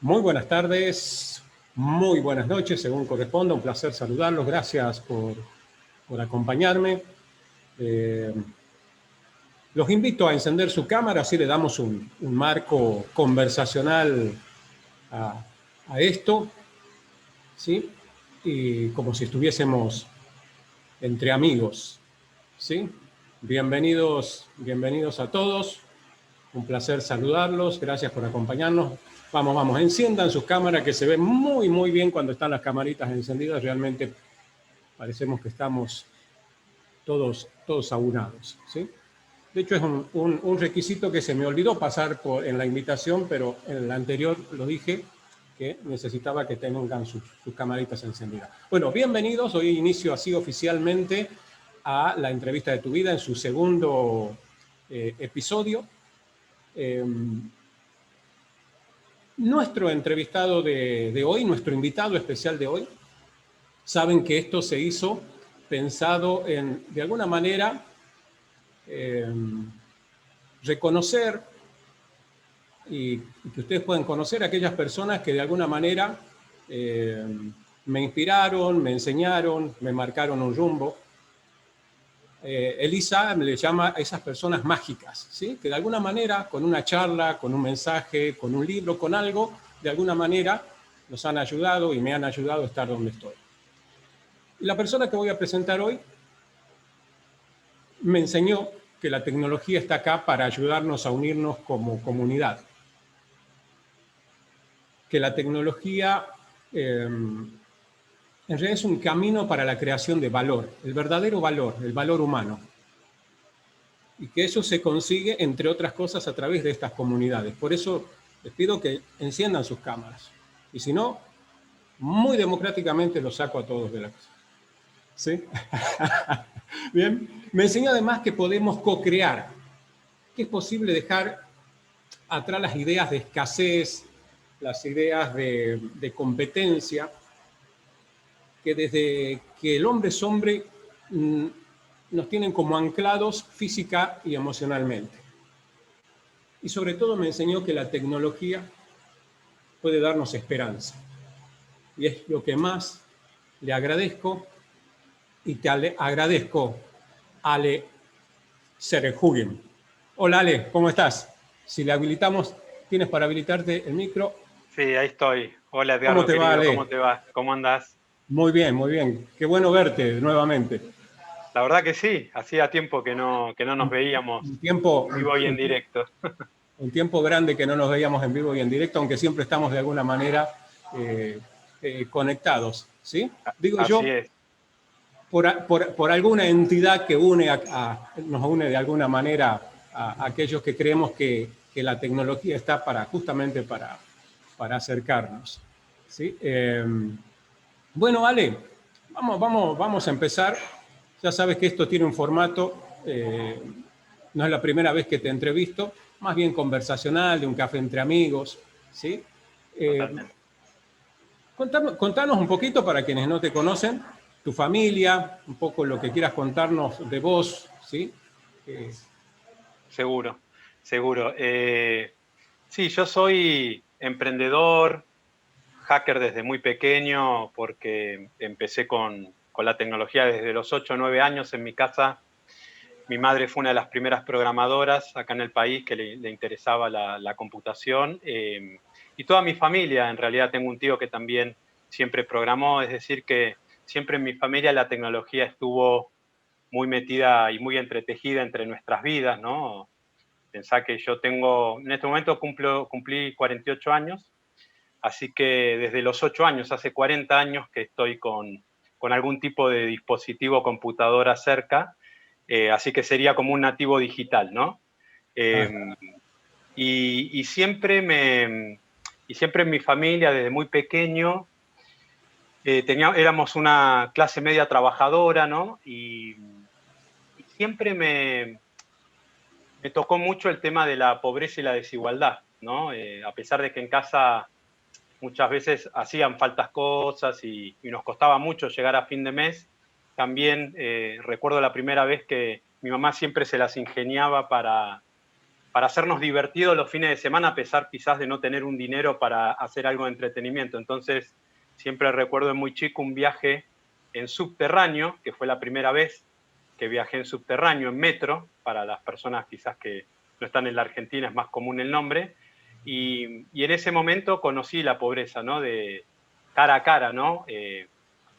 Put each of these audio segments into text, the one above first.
Muy buenas tardes, muy buenas noches, según corresponda. Un placer saludarlos. Gracias por acompañarme. Eh, los invito a encender su cámara, así le damos un marco conversacional a, a esto, ¿sí? Y como si estuviésemos entre amigos, ¿sí? Bienvenidos a todos. Un placer saludarlos. Gracias por acompañarnos. Vamos, enciendan sus cámaras, que se ve muy bien cuando están las camaritas encendidas. Realmente parecemos que estamos todos aunados, ¿sí? De hecho, es un requisito que se me olvidó pasar en la invitación, pero en la anterior lo dije, que necesitaba que tengan sus camaritas encendidas. Bueno, bienvenidos. Hoy inicio así oficialmente a la entrevista de tu vida en su segundo episodio. Nuestro entrevistado de hoy, nuestro invitado especial de hoy, saben que esto se hizo pensado en, de alguna manera, reconocer y que ustedes puedan conocer a aquellas personas que de alguna manera me inspiraron, me enseñaron, me marcaron un rumbo. Elisa le llama a esas personas mágicas, ¿sí? Que de alguna manera, con una charla, con un mensaje, con un libro, con algo, de alguna manera nos han ayudado y me han ayudado a estar donde estoy. Y la persona que voy a presentar hoy me enseñó que la tecnología está acá para ayudarnos a unirnos como comunidad. Que la tecnología en realidad es un camino para la creación de valor, el verdadero valor, el valor humano. Y que eso se consigue, entre otras cosas, a través de estas comunidades. Por eso les pido que enciendan sus cámaras. Y si no, muy democráticamente los saco a todos de la casa. ¿Sí? Bien. Me enseñó además que podemos co-crear, que es posible dejar atrás las ideas de escasez, las ideas de competencia, que desde que el hombre es hombre nos tienen como anclados física y emocionalmente. Y sobre todo me enseñó que la tecnología puede darnos esperanza. Y es lo que más le agradezco, y te agradezco, Ale Serejugin. Hola Ale, ¿cómo estás? Si le habilitamos, tienes para habilitarte el micro. Sí, ahí estoy. Hola ¿Cómo Edgardo, te va, querido, Ale? ¿cómo te va? ¿Cómo andás? Muy bien. Qué bueno verte nuevamente. La verdad que sí, hacía tiempo que no nos Un veíamos tiempo, en vivo y en directo. un tiempo grande que no nos veíamos en vivo y en directo, aunque siempre estamos de alguna manera conectados, ¿sí? Digo Así yo, es. por alguna entidad que une nos une de alguna manera a aquellos que creemos que la tecnología está justamente para acercarnos, ¿sí? Bueno, Ale, vamos a empezar. Ya sabes que esto tiene un formato, no es la primera vez que te entrevisto, más bien conversacional, de un café entre amigos, ¿sí? Eh, Totalmente. Contanos un poquito para quienes no te conocen, tu familia, un poco lo que quieras contarnos de vos, ¿sí? Seguro, seguro. Sí, yo soy emprendedor, hacker desde muy pequeño, porque empecé con la tecnología desde los 8 o 9 años en mi casa. Mi madre fue una de las primeras programadoras acá en el país que le interesaba la computación, y toda mi familia, en realidad tengo un tío que también siempre programó, es decir, que siempre en mi familia la tecnología estuvo muy metida y muy entretejida entre nuestras vidas, ¿no? Pensá que yo en este momento cumplí 48 años, así que desde los 8 años, hace 40 años que estoy con algún tipo de dispositivo computadora cerca. Así que sería como un nativo digital, ¿no? Eh, Ah, y siempre en mi familia, desde muy pequeño, éramos una clase media trabajadora, ¿no? Y siempre me tocó mucho el tema de la pobreza y la desigualdad, ¿no? A pesar de que en casa muchas veces hacían faltas cosas y nos costaba mucho llegar a fin de mes. También recuerdo la primera vez que mi mamá siempre se las ingeniaba para hacernos divertidos los fines de semana, a pesar quizás de no tener un dinero para hacer algo de entretenimiento. Entonces, siempre recuerdo de muy chico un viaje en subterráneo, que fue la primera vez que viajé en subterráneo, en metro, para las personas quizás que no están en la Argentina, es más común el nombre, y en ese momento conocí la pobreza, ¿no? De cara a cara, ¿no?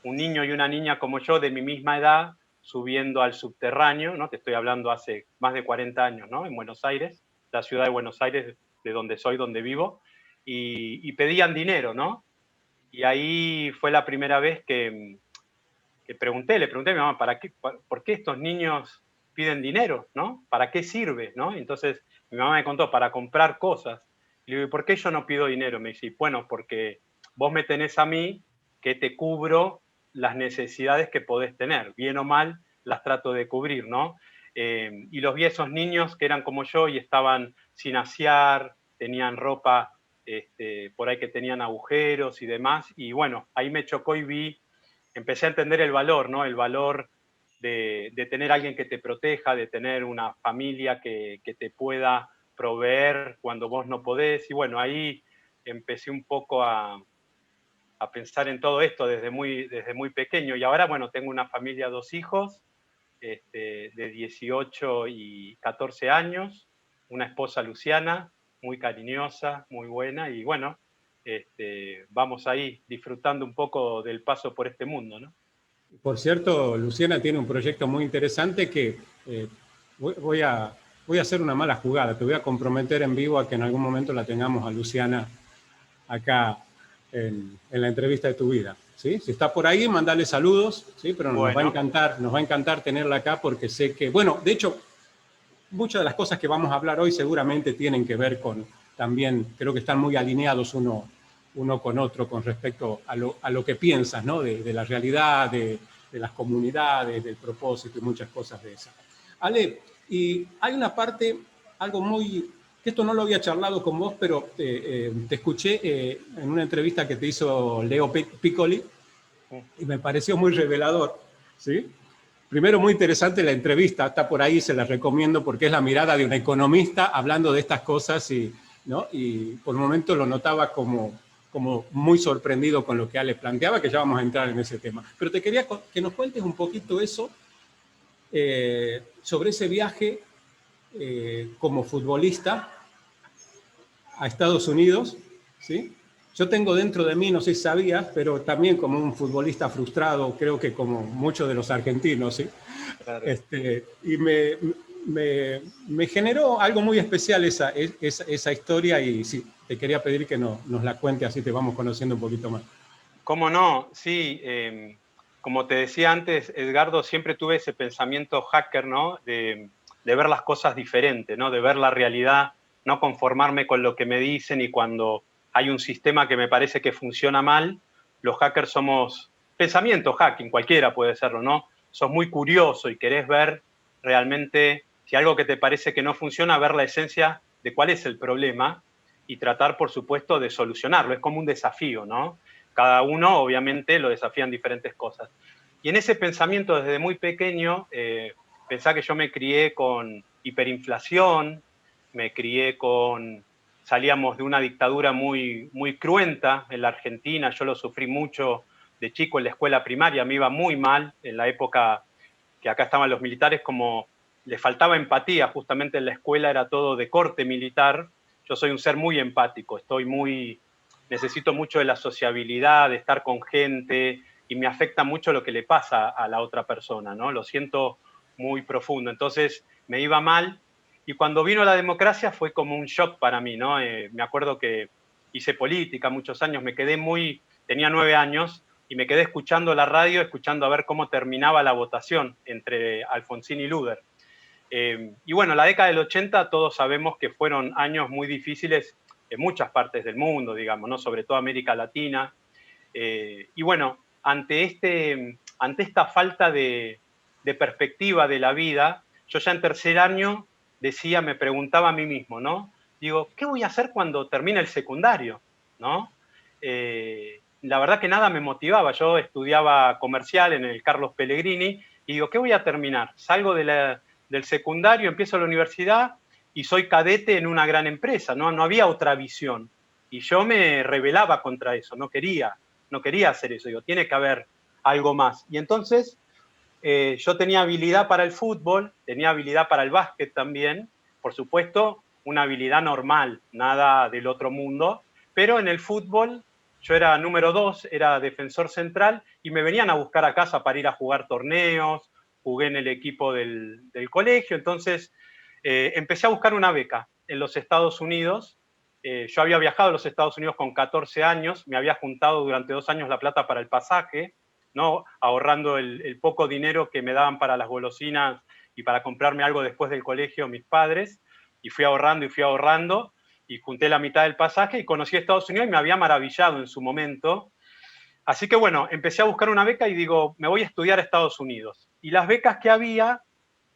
Un niño y una niña como yo, de mi misma edad, subiendo al subterráneo, ¿no? Te estoy hablando hace más de 40 años, ¿no? En Buenos Aires, la ciudad de Buenos Aires, de donde soy, donde vivo, y pedían dinero, ¿no? Y ahí fue la primera vez que le pregunté a mi mamá, ¿por qué estos niños piden dinero, ¿no? ¿Para qué sirve, no? Entonces mi mamá me contó, para comprar cosas. Y le digo, ¿por qué yo no pido dinero? Me dice, bueno, porque vos me tenés a mí que te cubro las necesidades que podés tener, bien o mal, las trato de cubrir, ¿no? Y los vi a esos niños que eran como yo y estaban sin asear, tenían ropa por ahí que tenían agujeros y demás, y bueno, ahí me chocó y empecé a entender el valor, ¿no? El valor de tener alguien que te proteja, de tener una familia que te pueda proveer cuando vos no podés. Y bueno, ahí empecé un poco a pensar en todo esto desde muy pequeño. Y ahora, bueno, tengo una familia, 2 hijos, de 18 y 14 años, una esposa, Luciana, muy cariñosa, muy buena, y bueno, vamos ahí disfrutando un poco del paso por este mundo, ¿no? Por cierto, Luciana tiene un proyecto muy interesante que voy a hacer una mala jugada. Te voy a comprometer en vivo a que en algún momento la tengamos a Luciana acá en la entrevista de tu vida. ¿Sí? Si está por ahí, mandale saludos, ¿sí? Pero Bueno. nos va a encantar tenerla acá porque sé que, bueno, de hecho, muchas de las cosas que vamos a hablar hoy seguramente tienen que ver con, también creo que están muy alineados uno con otro con respecto a lo que piensas, ¿no? De la realidad, de las comunidades, del propósito y muchas cosas de esas. Ale, y hay una parte, algo muy, que esto no lo había charlado con vos, pero te escuché en una entrevista que te hizo Leo Piccoli y me pareció muy revelador, ¿sí? Primero, muy interesante la entrevista, está por ahí, se la recomiendo porque es la mirada de un economista hablando de estas cosas ¿no? Y por un momento lo notaba como muy sorprendido con lo que Ale planteaba, que ya vamos a entrar en ese tema. Pero te quería que nos cuentes un poquito eso, sobre ese viaje como futbolista a Estados Unidos, ¿sí? Yo tengo dentro de mí, no sé si sabías, pero también como un futbolista frustrado, creo que como muchos de los argentinos, ¿sí? Claro. Y me generó algo muy especial esa historia y sí, te quería pedir que nos la cuente, así te vamos conociendo un poquito más. ¿Cómo no? Sí, como te decía antes, Edgardo, siempre tuve ese pensamiento hacker, ¿no? De ver las cosas diferentes, ¿no? De ver la realidad, no conformarme con lo que me dicen, y cuando hay un sistema que me parece que funciona mal, los hackers somos pensamiento hacking, cualquiera puede serlo, ¿no? Sos muy curioso y querés ver realmente si algo que te parece que no funciona, ver la esencia de cuál es el problema y tratar, por supuesto, de solucionarlo. Es como un desafío, ¿no? Cada uno, obviamente, lo desafían diferentes cosas. Y en ese pensamiento, desde muy pequeño, pensá que yo me crié con hiperinflación, me crié con... Salíamos de una dictadura muy, muy cruenta en la Argentina, yo lo sufrí mucho de chico en la escuela primaria, me iba muy mal en la época que acá estaban los militares, como les faltaba empatía, justamente en la escuela era todo de corte militar. Yo soy un ser muy empático, necesito mucho de la sociabilidad, de estar con gente, y me afecta mucho lo que le pasa a la otra persona, ¿no? Lo siento muy profundo. Entonces me iba mal, y cuando vino la democracia fue como un shock para mí, ¿no? Me acuerdo que hice política muchos años, tenía 9 años, y me quedé escuchando la radio, escuchando a ver cómo terminaba la votación entre Alfonsín y Luder. Y bueno, la década del 80 todos sabemos que fueron años muy difíciles en muchas partes del mundo, digamos, ¿no? Sobre todo América Latina. Y bueno, ante esta falta de perspectiva de la vida, yo ya en tercer año me preguntaba a mí mismo, ¿no? Digo, ¿qué voy a hacer cuando termine el secundario? ¿No? La verdad que nada me motivaba. Yo estudiaba comercial en el Carlos Pellegrini y digo, ¿qué voy a terminar? Salgo del secundario, empiezo la universidad y soy cadete en una gran empresa, ¿no? No había otra visión. Y yo me rebelaba contra eso, no quería hacer eso. Digo, tiene que haber algo más. Y entonces yo tenía habilidad para el fútbol, tenía habilidad para el básquet también, por supuesto, una habilidad normal, nada del otro mundo, pero en el fútbol yo era número 2, era defensor central y me venían a buscar a casa para ir a jugar torneos, jugué en el equipo del colegio, entonces empecé a buscar una beca en los Estados Unidos. Yo había viajado a los Estados Unidos con 14 años, me había juntado durante 2 años la plata para el pasaje, ¿no? Ahorrando el poco dinero que me daban para las golosinas y para comprarme algo después del colegio mis padres, y fui ahorrando, y junté la mitad del pasaje y conocí a Estados Unidos y me había maravillado en su momento. Así que bueno, empecé a buscar una beca y digo, me voy a estudiar a Estados Unidos. Y las becas que había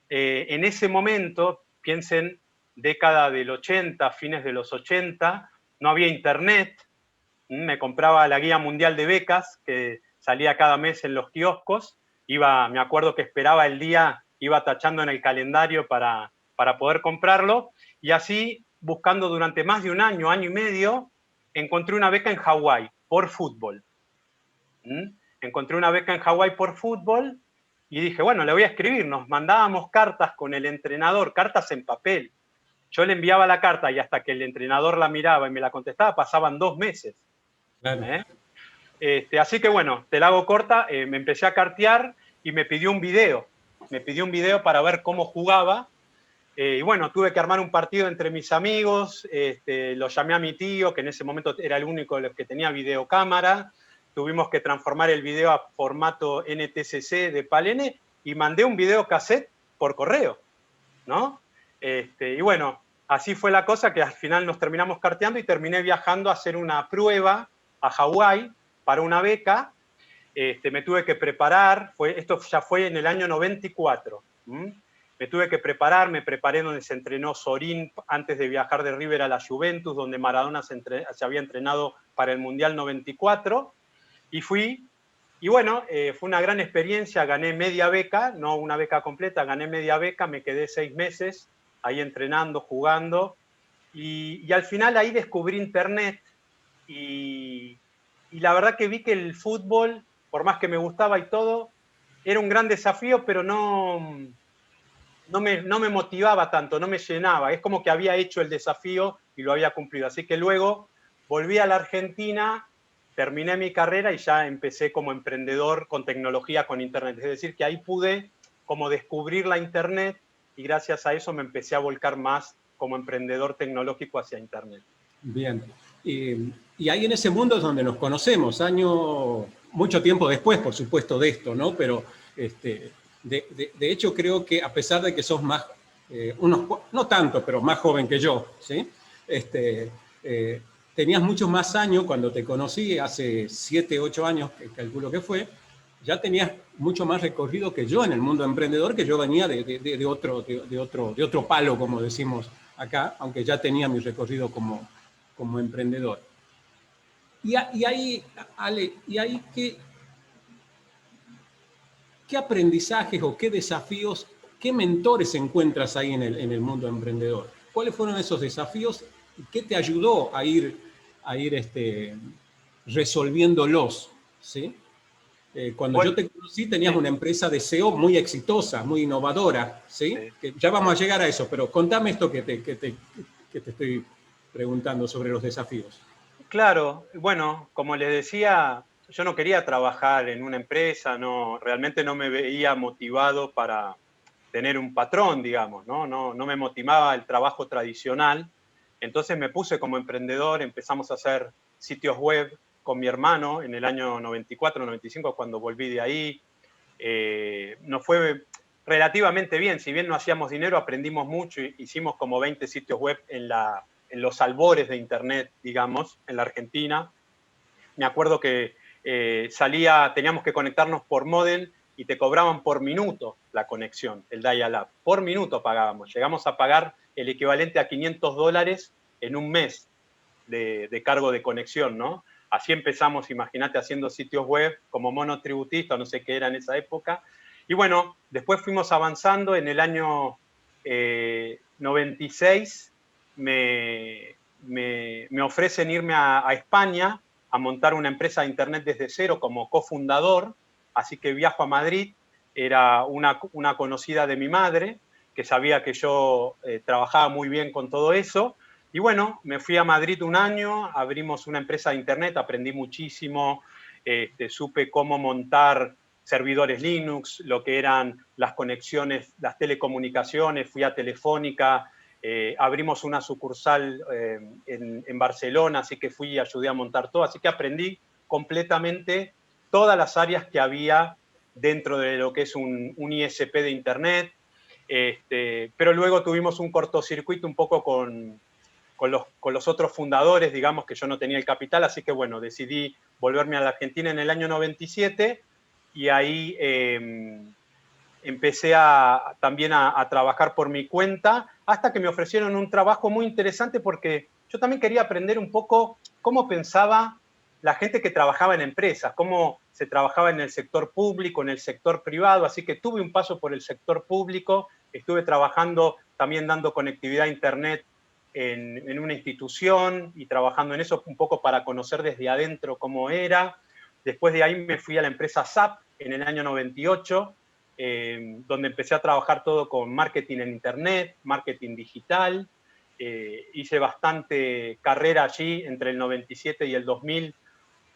en ese momento, piensen, década del 80, fines de los 80, no había internet, me compraba la guía mundial de becas que salía cada mes en los kioscos, me acuerdo que esperaba el día, iba tachando en el calendario para poder comprarlo, y así, buscando durante más de un año, año y medio, encontré una beca en Hawái por fútbol. Encontré una beca en Hawái por fútbol y dije, bueno, le voy a escribir. Nos mandábamos cartas con el entrenador, cartas en papel. Yo le enviaba la carta y hasta que el entrenador la miraba y me la contestaba pasaban 2 meses. Claro. Así que bueno, te la hago corta, me empecé a cartear y me pidió un video. Me pidió un video para ver cómo jugaba. Y bueno, tuve que armar un partido entre mis amigos, lo llamé a mi tío, que en ese momento era el único de los que tenía videocámara. Tuvimos que transformar el video a formato NTSC de PAL-N y mandé un videocassette por correo, ¿no? Y bueno, así fue la cosa, que al final nos terminamos carteando y terminé viajando a hacer una prueba a Hawái para una beca. Me tuve que preparar, esto ya fue en el año 94. Me tuve que preparar, me preparé donde se entrenó Sorín antes de viajar de River a la Juventus, donde Maradona se había entrenado para el Mundial 94. Y fui, y bueno, fue una gran experiencia, gané media beca, no una beca completa, gané media beca, me quedé 6 meses ahí entrenando, jugando, y al final ahí descubrí internet, y la verdad que vi que el fútbol, por más que me gustaba y todo, era un gran desafío, pero no me motivaba tanto, no me llenaba, es como que había hecho el desafío y lo había cumplido, así que luego volví a la Argentina, terminé mi carrera y ya empecé como emprendedor con tecnología, con internet. Es decir, que ahí pude como descubrir la internet y gracias a eso me empecé a volcar más como emprendedor tecnológico hacia internet. Bien. Y ahí en ese mundo es donde nos conocemos, mucho tiempo después, por supuesto, de esto, ¿no? Pero de hecho creo que a pesar de que sos más, no tanto, pero más joven que yo, ¿sí? Tenías muchos más años cuando te conocí, hace 7, 8 años, que calculo que fue, ya tenías mucho más recorrido que yo en el mundo emprendedor, que yo venía de otro palo, como decimos acá, aunque ya tenía mi recorrido como emprendedor. Y ahí, Ale, ¿qué aprendizajes o qué desafíos, qué mentores encuentras ahí en el mundo emprendedor? ¿Cuáles fueron esos desafíos y qué te ayudó a ir resolviéndolos? ¿Sí? Cuando yo te conocí tenías una empresa de SEO muy exitosa, muy innovadora, ¿sí? Que ya vamos a llegar a eso, pero contame esto que te estoy preguntando sobre los desafíos. Claro, bueno, como les decía, yo no quería trabajar en una empresa, realmente no me veía motivado para tener un patrón, digamos, no me motivaba el trabajo tradicional. Entonces me puse como emprendedor, empezamos a hacer sitios web con mi hermano en el año 94, 95, cuando volví de ahí. Nos fue relativamente bien, si bien no hacíamos dinero, aprendimos mucho, hicimos como 20 sitios web en los albores de internet, digamos, en la Argentina. Me acuerdo que teníamos que conectarnos por módem y te cobraban por minuto la conexión, el dial-up. Por minuto pagábamos. Llegamos a pagar el equivalente a $500 en un mes de cargo de conexión, ¿no? Así empezamos, imagínate, haciendo sitios web como monotributista, no sé qué era en esa época. Y bueno, después fuimos avanzando. En el año 96 me ofrecen irme a España a montar una empresa de internet desde cero como cofundador, así que viajo a Madrid. Era una conocida de mi madre que sabía que yo trabajaba muy bien con todo eso. Y bueno, me fui a Madrid un año, abrimos una empresa de internet, aprendí muchísimo, supe cómo montar servidores Linux, lo que eran las conexiones, las telecomunicaciones, fui a Telefónica, abrimos una sucursal en Barcelona, así que fui y ayudé a montar todo, así que aprendí completamente todas las áreas que había dentro de lo que es un ISP de internet, pero luego tuvimos un cortocircuito un poco con los otros fundadores, digamos que yo no tenía el capital, así que bueno, decidí volverme a la Argentina en el año 97 y ahí empecé también a trabajar por mi cuenta, hasta que me ofrecieron un trabajo muy interesante porque yo también quería aprender un poco cómo pensaba la gente que trabajaba en empresas, cómo se trabajaba en el sector público, en el sector privado, así que tuve un paso por el sector público, estuve trabajando también dando conectividad a internet en una institución y trabajando en eso un poco para conocer desde adentro cómo era. Después de ahí me fui a la empresa SAP en el año 98, donde empecé a trabajar todo con marketing en internet, marketing digital. Hice bastante carrera allí entre el 97 y el 2000,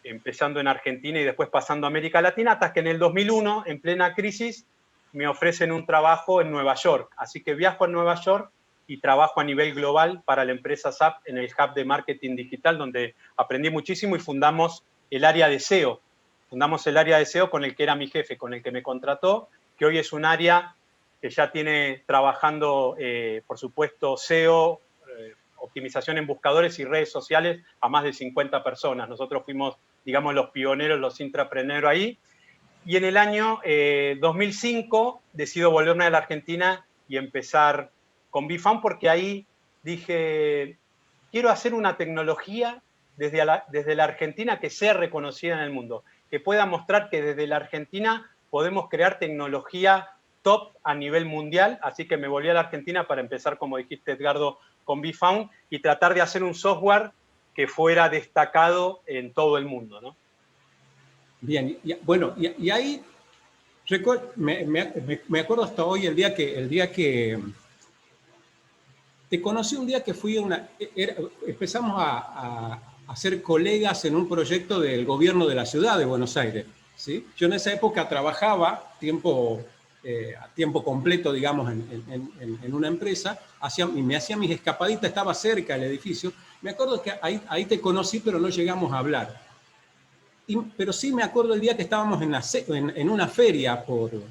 empezando en Argentina y después pasando a América Latina, hasta que en el 2001, en plena crisis, me ofrecen un trabajo en Nueva York. Así que viajo a Nueva York y trabajo a nivel global para la empresa SAP en el hub de marketing digital, donde aprendí muchísimo y fundamos el área de SEO. Fundamos el área de SEO con el que era mi jefe, con el que me contrató, que hoy es un área que ya tiene trabajando, por supuesto, SEO, optimización en buscadores y redes sociales a más de 50 personas. Nosotros fuimos, digamos, los pioneros, los intrapreneros ahí. Y en el año 2005 decido volverme a la Argentina y empezar con BeFound, porque ahí dije, quiero hacer una tecnología desde la Argentina que sea reconocida en el mundo, que pueda mostrar que desde la Argentina podemos crear tecnología top a nivel mundial. Así que me volví a la Argentina para empezar, como dijiste, Edgardo, con BeFound y tratar de hacer un software que fuera destacado en todo el mundo, ¿no? Bien, bueno, y ahí me acuerdo hasta hoy el día que te conocí, un día que fui empezamos a ser colegas en un proyecto del gobierno de la ciudad de Buenos Aires, ¿sí? Yo en esa época trabajaba a tiempo completo, digamos, en una empresa, y me hacía mis escapaditas, estaba cerca del edificio. Me acuerdo que ahí te conocí, pero no llegamos a hablar. Pero sí me acuerdo el día que estábamos en una feria creo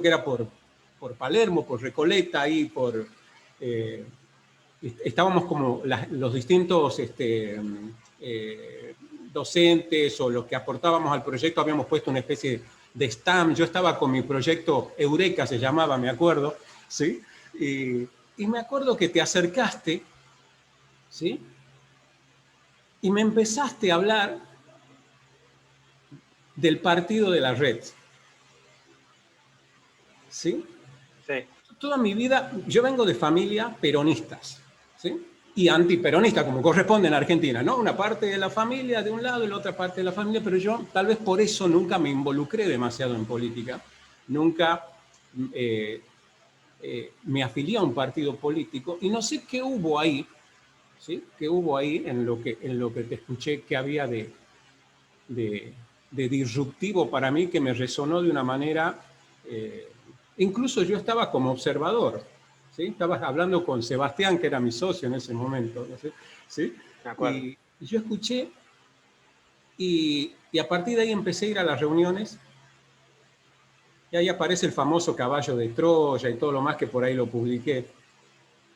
que era por Palermo, por Recoleta, ahí estábamos como los distintos docentes o los que aportábamos al proyecto, habíamos puesto una especie de stand. Yo estaba con mi proyecto Eureka, se llamaba, me acuerdo, ¿sí? Y me acuerdo que te acercaste, ¿sí? Y me empezaste a hablar del partido de la red. ¿Sí? Sí. Toda mi vida, yo vengo de familia peronistas, ¿sí? Y antiperonistas, como corresponde en Argentina, ¿no? Una parte de la familia de un lado y la otra parte de la familia, pero yo tal vez por eso nunca me involucré demasiado en política, nunca me afilié a un partido político, y no sé qué hubo ahí, ¿sí? ¿Qué hubo ahí en lo que te escuché que había de disruptivo para mí, que me resonó de una manera... incluso yo estaba como observador, ¿sí? Estaba hablando con Sebastián, que era mi socio en ese momento, ¿no sé? ¿Sí? Y yo escuché, y a partir de ahí empecé a ir a las reuniones, y ahí aparece el famoso caballo de Troya y todo lo más, que por ahí lo publiqué.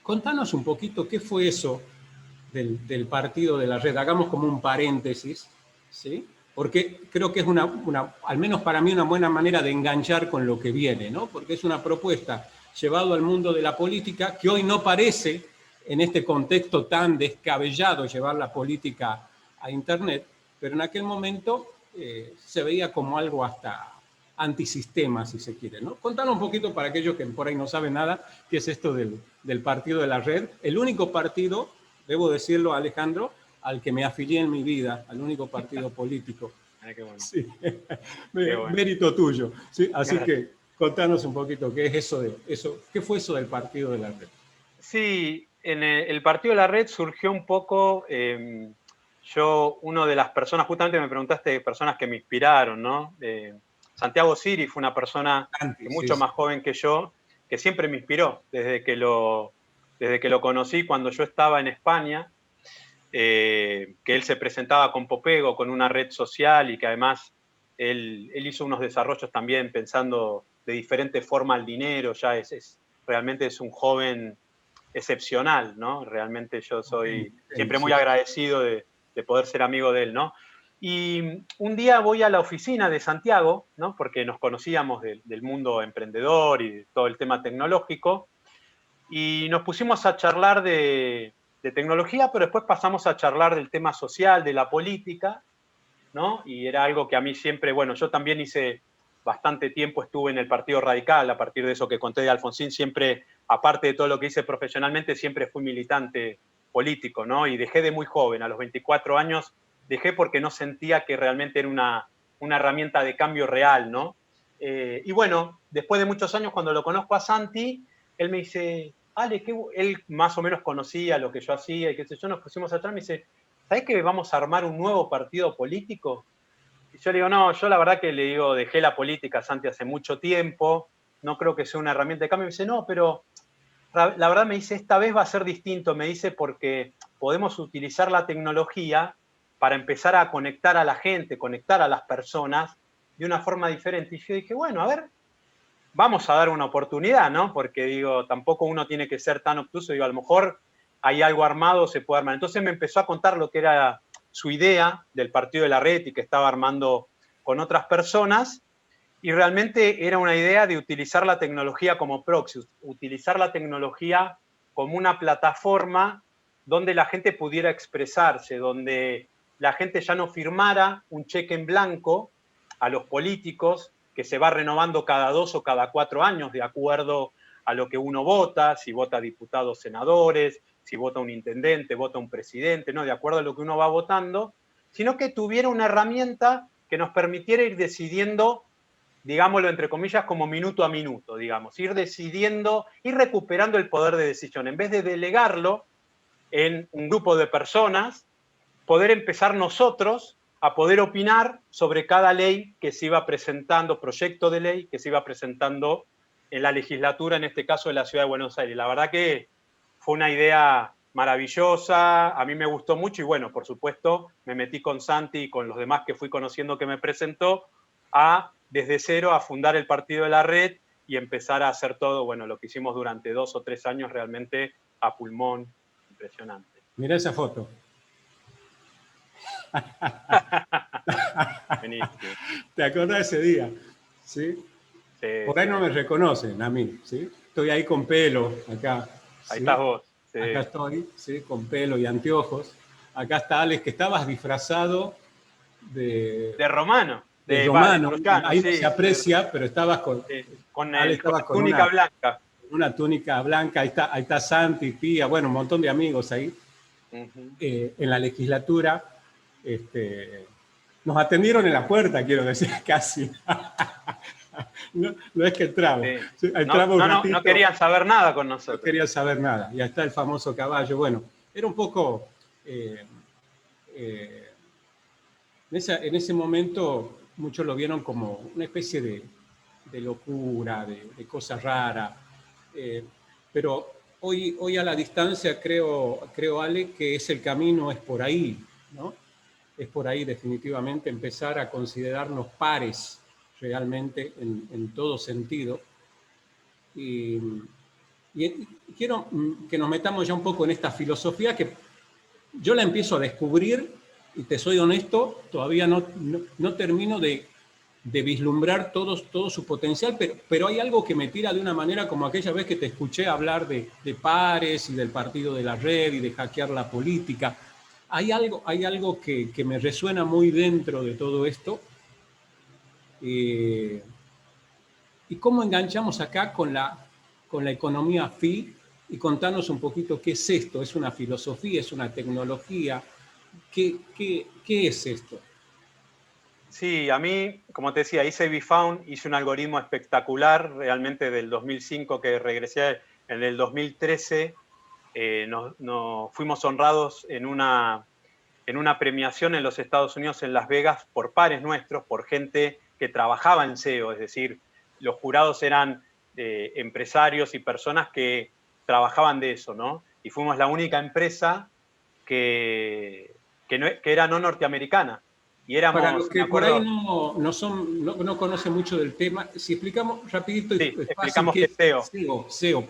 Contanos un poquito qué fue eso del partido de la red. Hagamos como un paréntesis, ¿sí? Porque creo que es al menos para mí, una buena manera de enganchar con lo que viene, ¿no? Porque es una propuesta llevado al mundo de la política, que hoy no parece, en este contexto tan descabellado, llevar la política a Internet, pero en aquel momento se veía como algo hasta antisistema, si se quiere, ¿no? Contanos un poquito para aquellos que por ahí no saben nada, qué es esto del partido de la red. El único partido, debo decirlo, Alejandro, al que me afilié en mi vida, al único partido político. Ay, qué bueno. Sí. Qué bueno. Mérito tuyo. ¿Sí? Así Gracias. que contanos un poquito qué es eso, qué fue eso del partido de la red. Sí, en el partido de la red surgió un poco, una de las personas, justamente me preguntaste de personas que me inspiraron, ¿no? Santiago Siri fue una persona mucho más joven que yo, que siempre me inspiró desde que lo conocí cuando yo estaba en España, que él se presentaba con Popego, con una red social y que además él hizo unos desarrollos también pensando de diferente forma al dinero, ya realmente es un joven excepcional, ¿no? Realmente yo soy siempre muy agradecido de poder ser amigo de él, ¿no? Y un día voy a la oficina de Santiago, ¿no? Porque nos conocíamos del mundo emprendedor y de todo el tema tecnológico, y nos pusimos a charlar de tecnología, pero después pasamos a charlar del tema social, de la política, ¿no? Y era algo que a mí siempre, bueno, yo también hice bastante tiempo, estuve en el Partido Radical, a partir de eso que conté de Alfonsín, siempre, aparte de todo lo que hice profesionalmente, siempre fui militante político, ¿no? Y dejé de muy joven, a los 24 años, dejé porque no sentía que realmente era una herramienta de cambio real, ¿no? Y bueno, después de muchos años, cuando lo conozco a Santi, él me dice, Ale, él más o menos conocía lo que yo hacía y qué sé yo, nos pusimos atrás, me dice, ¿sabés que vamos a armar un nuevo partido político? Y yo le digo, no, yo la verdad que le digo, dejé la política, Santi, hace mucho tiempo, no creo que sea una herramienta de cambio. Me dice, no, pero la verdad me dice, esta vez va a ser distinto, me dice, porque podemos utilizar la tecnología para empezar a conectar a la gente, conectar a las personas de una forma diferente. Y yo dije, bueno, a ver, vamos a dar una oportunidad, ¿no? Porque digo, tampoco uno tiene que ser tan obtuso, digo, a lo mejor hay algo armado, se puede armar. Entonces me empezó a contar lo que era su idea del partido de la red y que estaba armando con otras personas, y realmente era una idea de utilizar la tecnología como proxy, utilizar la tecnología como una plataforma donde la gente pudiera expresarse, donde la gente ya no firmara un cheque en blanco a los políticos, que se va renovando cada 2 o cada 4 años de acuerdo a lo que uno vota, si vota diputados, senadores, si vota un intendente, vota un presidente, ¿no? De acuerdo a lo que uno va votando, sino que tuviera una herramienta que nos permitiera ir decidiendo, digámoslo entre comillas, como minuto a minuto, digamos, ir decidiendo, ir recuperando el poder de decisión. En vez de delegarlo en un grupo de personas, poder empezar nosotros a poder opinar sobre cada ley que se iba presentando, proyecto de ley que se iba presentando en la legislatura, en este caso de la Ciudad de Buenos Aires. La verdad que fue una idea maravillosa, a mí me gustó mucho y bueno, por supuesto, me metí con Santi y con los demás que fui conociendo que me presentó desde cero a fundar el Partido de la Red y empezar a hacer todo, bueno, lo que hicimos durante 2 o 3 años realmente a pulmón, impresionante. Mirá esa foto. ¿Te acordás de ese día? ¿Sí? Sí, por ahí no me reconocen a mí, ¿sí? Estoy ahí con pelo, acá. Ahí ¿sí? estás vos. Sí. Acá estoy, ¿sí? Con pelo y anteojos. Acá está Alex, que estabas disfrazado de romano. De romano. Ahí no sí, se aprecia, pero estabas con... con estabas la túnica blanca. Una túnica blanca, ahí está Santi, Pía, bueno, un montón de amigos ahí. En la legislatura. Nos atendieron en la puerta, quiero decir, casi. No es que entramos. Sí. Entramos no querían saber nada con nosotros. No querían saber nada. Y ahí está el famoso caballo. Bueno, era un poco... en ese momento muchos lo vieron como una especie de locura, de cosa rara. Pero hoy a la distancia creo, Ale, que es el camino, es por ahí, ¿no? Es por ahí definitivamente empezar a considerarnos pares realmente en todo sentido. Y quiero que nos metamos ya un poco en esta filosofía que yo la empiezo a descubrir y te soy honesto, todavía no termino de vislumbrar todo su potencial, pero hay algo que me tira de una manera como aquella vez que te escuché hablar de pares y del partido de la red y de hackear la política. Hay algo que me resuena muy dentro de todo esto, ¿Y cómo enganchamos acá con la economía FI? Y contanos un poquito qué es esto. ¿Es una filosofía? ¿Es una tecnología? ¿Qué es esto? Sí, a mí, como te decía, hice BeFound, hice un algoritmo espectacular, realmente del 2005 que regresé en el 2013. Nos fuimos honrados en una premiación en los Estados Unidos, en Las Vegas, por pares nuestros, por gente que trabajaba en SEO, es decir, los jurados eran empresarios y personas que trabajaban de eso, ¿no? Y fuimos la única empresa que era no norteamericana. Y Para los éramos, me que por ahí acuerdo, no conocen mucho del tema, si explicamos rapidito y sí, fácil, explicamos ¿qué que es SEO. SEO? SEO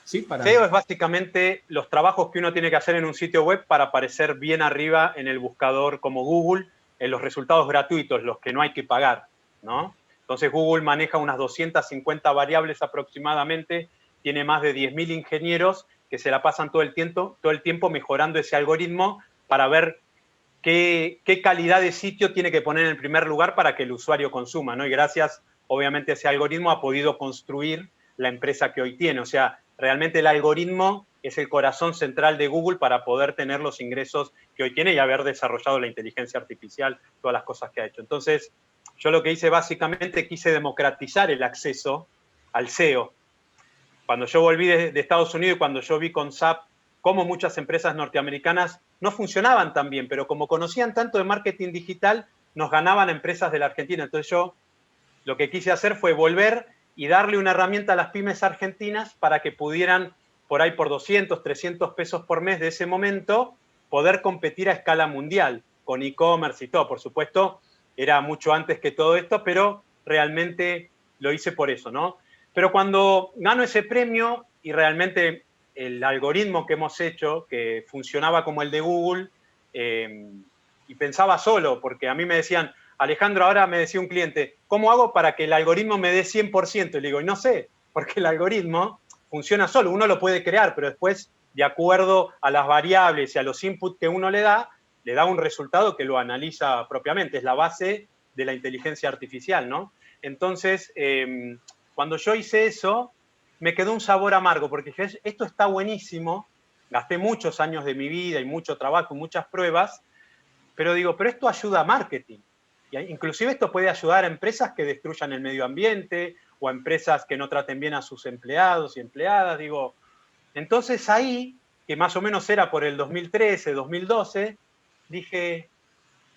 ¿sí? SEO es básicamente los trabajos que uno tiene que hacer en un sitio web para aparecer bien arriba en el buscador como Google, en los resultados gratuitos, los que no hay que pagar, ¿no? Entonces Google maneja unas 250 variables aproximadamente, tiene más de 10.000 ingenieros que se la pasan todo el tiempo mejorando ese algoritmo para ver qué calidad de sitio tiene que poner en el primer lugar para que el usuario consuma, ¿no? Y gracias, obviamente, a ese algoritmo ha podido construir la empresa que hoy tiene. O sea, realmente el algoritmo es el corazón central de Google para poder tener los ingresos que hoy tiene y haber desarrollado la inteligencia artificial, todas las cosas que ha hecho. Entonces, yo lo que hice básicamente, quise democratizar el acceso al SEO. Cuando yo volví de Estados Unidos y cuando yo vi con SAP cómo muchas empresas norteamericanas no funcionaban tan bien, pero como conocían tanto de marketing digital, nos ganaban empresas de la Argentina. Entonces yo lo que quise hacer fue volver y darle una herramienta a las pymes argentinas para que pudieran, por ahí por 200, 300 pesos por mes de ese momento, poder competir a escala mundial, con e-commerce y todo. Por supuesto, era mucho antes que todo esto, pero realmente lo hice por eso, ¿no? Pero cuando gano ese premio y realmente el algoritmo que hemos hecho, que funcionaba como el de Google, y pensaba solo, porque a mí me decían, Alejandro, ahora me decía un cliente, ¿cómo hago para que el algoritmo me dé 100%? Y le digo, no sé, porque el algoritmo funciona solo, uno lo puede crear, pero después, de acuerdo a las variables y a los inputs que uno le da un resultado que lo analiza propiamente, es la base de la inteligencia artificial, ¿no? Entonces, cuando yo hice eso, me quedó un sabor amargo, porque dije, esto está buenísimo, gasté muchos años de mi vida y mucho trabajo, muchas pruebas, pero digo, pero esto ayuda a marketing. Y inclusive esto puede ayudar a empresas que destruyan el medio ambiente o a empresas que no traten bien a sus empleados y empleadas. Digo, entonces ahí, que más o menos era por el 2013, 2012, dije,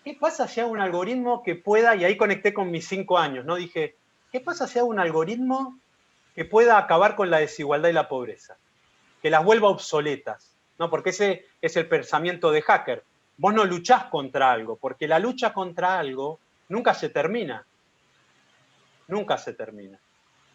¿qué pasa si hago un algoritmo que pueda, y ahí conecté con mis 5 años, ¿no? Dije, ¿qué pasa si hago un algoritmo que pueda acabar con la desigualdad y la pobreza? Que las vuelva obsoletas, ¿no? Porque ese es el pensamiento de hacker. Vos no luchás contra algo, porque la lucha contra algo nunca se termina. Nunca se termina.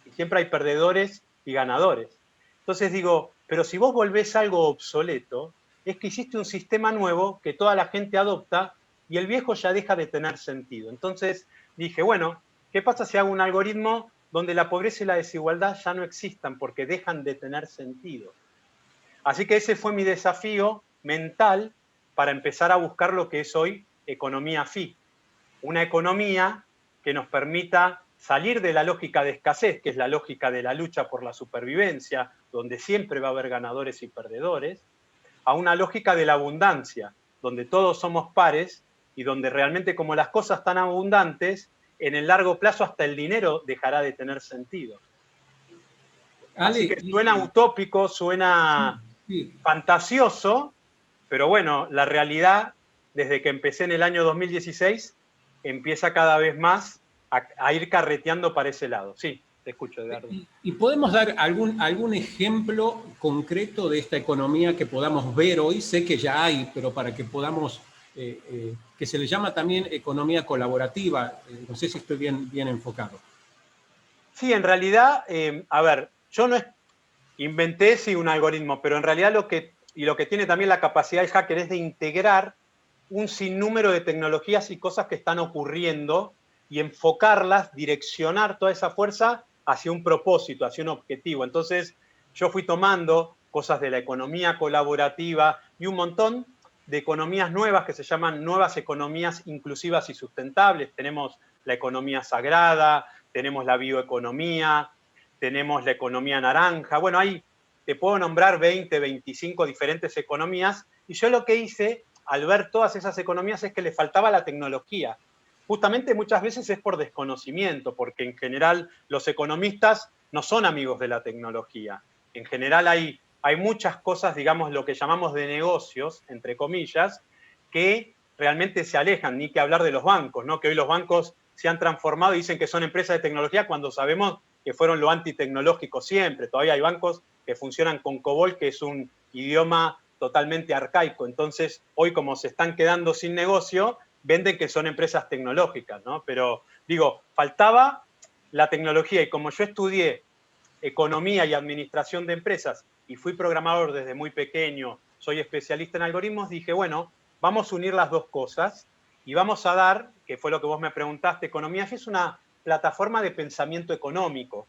Y siempre hay perdedores y ganadores. Entonces digo, pero si vos volvés algo obsoleto, es que hiciste un sistema nuevo que toda la gente adopta y el viejo ya deja de tener sentido. Entonces dije, bueno, ¿qué pasa si hago un algoritmo donde la pobreza y la desigualdad ya no existan porque dejan de tener sentido? Así que ese fue mi desafío mental para empezar a buscar lo que es hoy economía FI. Una economía que nos permita salir de la lógica de escasez, que es la lógica de la lucha por la supervivencia, donde siempre va a haber ganadores y perdedores, a una lógica de la abundancia, donde todos somos pares y donde realmente como las cosas están abundantes, en el largo plazo hasta el dinero dejará de tener sentido. Así Ale, que suena utópico, suena sí. fantasioso, pero bueno, la realidad, desde que empecé en el año 2016, empieza cada vez más a ir carreteando para ese lado. Sí, te escucho, Edgardo. ¿Y podemos dar algún ejemplo concreto de esta economía que podamos ver hoy? Sé que ya hay, pero para que podamos, que se le llama también economía colaborativa. No sé si estoy bien enfocado. Sí, en realidad, a ver, yo no inventé sí un algoritmo, pero en realidad lo que tiene también la capacidad del hacker es de integrar un sinnúmero de tecnologías y cosas que están ocurriendo y enfocarlas, direccionar toda esa fuerza hacia un propósito, hacia un objetivo. Entonces, yo fui tomando cosas de la economía colaborativa y un montón de economías nuevas que se llaman nuevas economías inclusivas y sustentables. Tenemos la economía sagrada, tenemos la bioeconomía, tenemos la economía naranja. Bueno, te puedo nombrar 20, 25 diferentes economías, y yo lo que hice al ver todas esas economías es que le faltaba la tecnología. Justamente muchas veces es por desconocimiento, porque en general los economistas no son amigos de la tecnología. En general hay muchas cosas, digamos, lo que llamamos de negocios, entre comillas, que realmente se alejan, ni que hablar de los bancos, ¿no? Que hoy los bancos se han transformado y dicen que son empresas de tecnología cuando sabemos que fueron lo antitecnológico siempre. Todavía hay bancos que funcionan con COBOL, que es un idioma totalmente arcaico. Entonces, hoy como se están quedando sin negocio, venden que son empresas tecnológicas, ¿no? Pero digo, faltaba la tecnología, y como yo estudié economía y administración de empresas y fui programador desde muy pequeño, soy especialista en algoritmos, dije, bueno, vamos a unir las dos cosas y vamos a dar, que fue lo que vos me preguntaste, Economía Fi es una plataforma de pensamiento económico,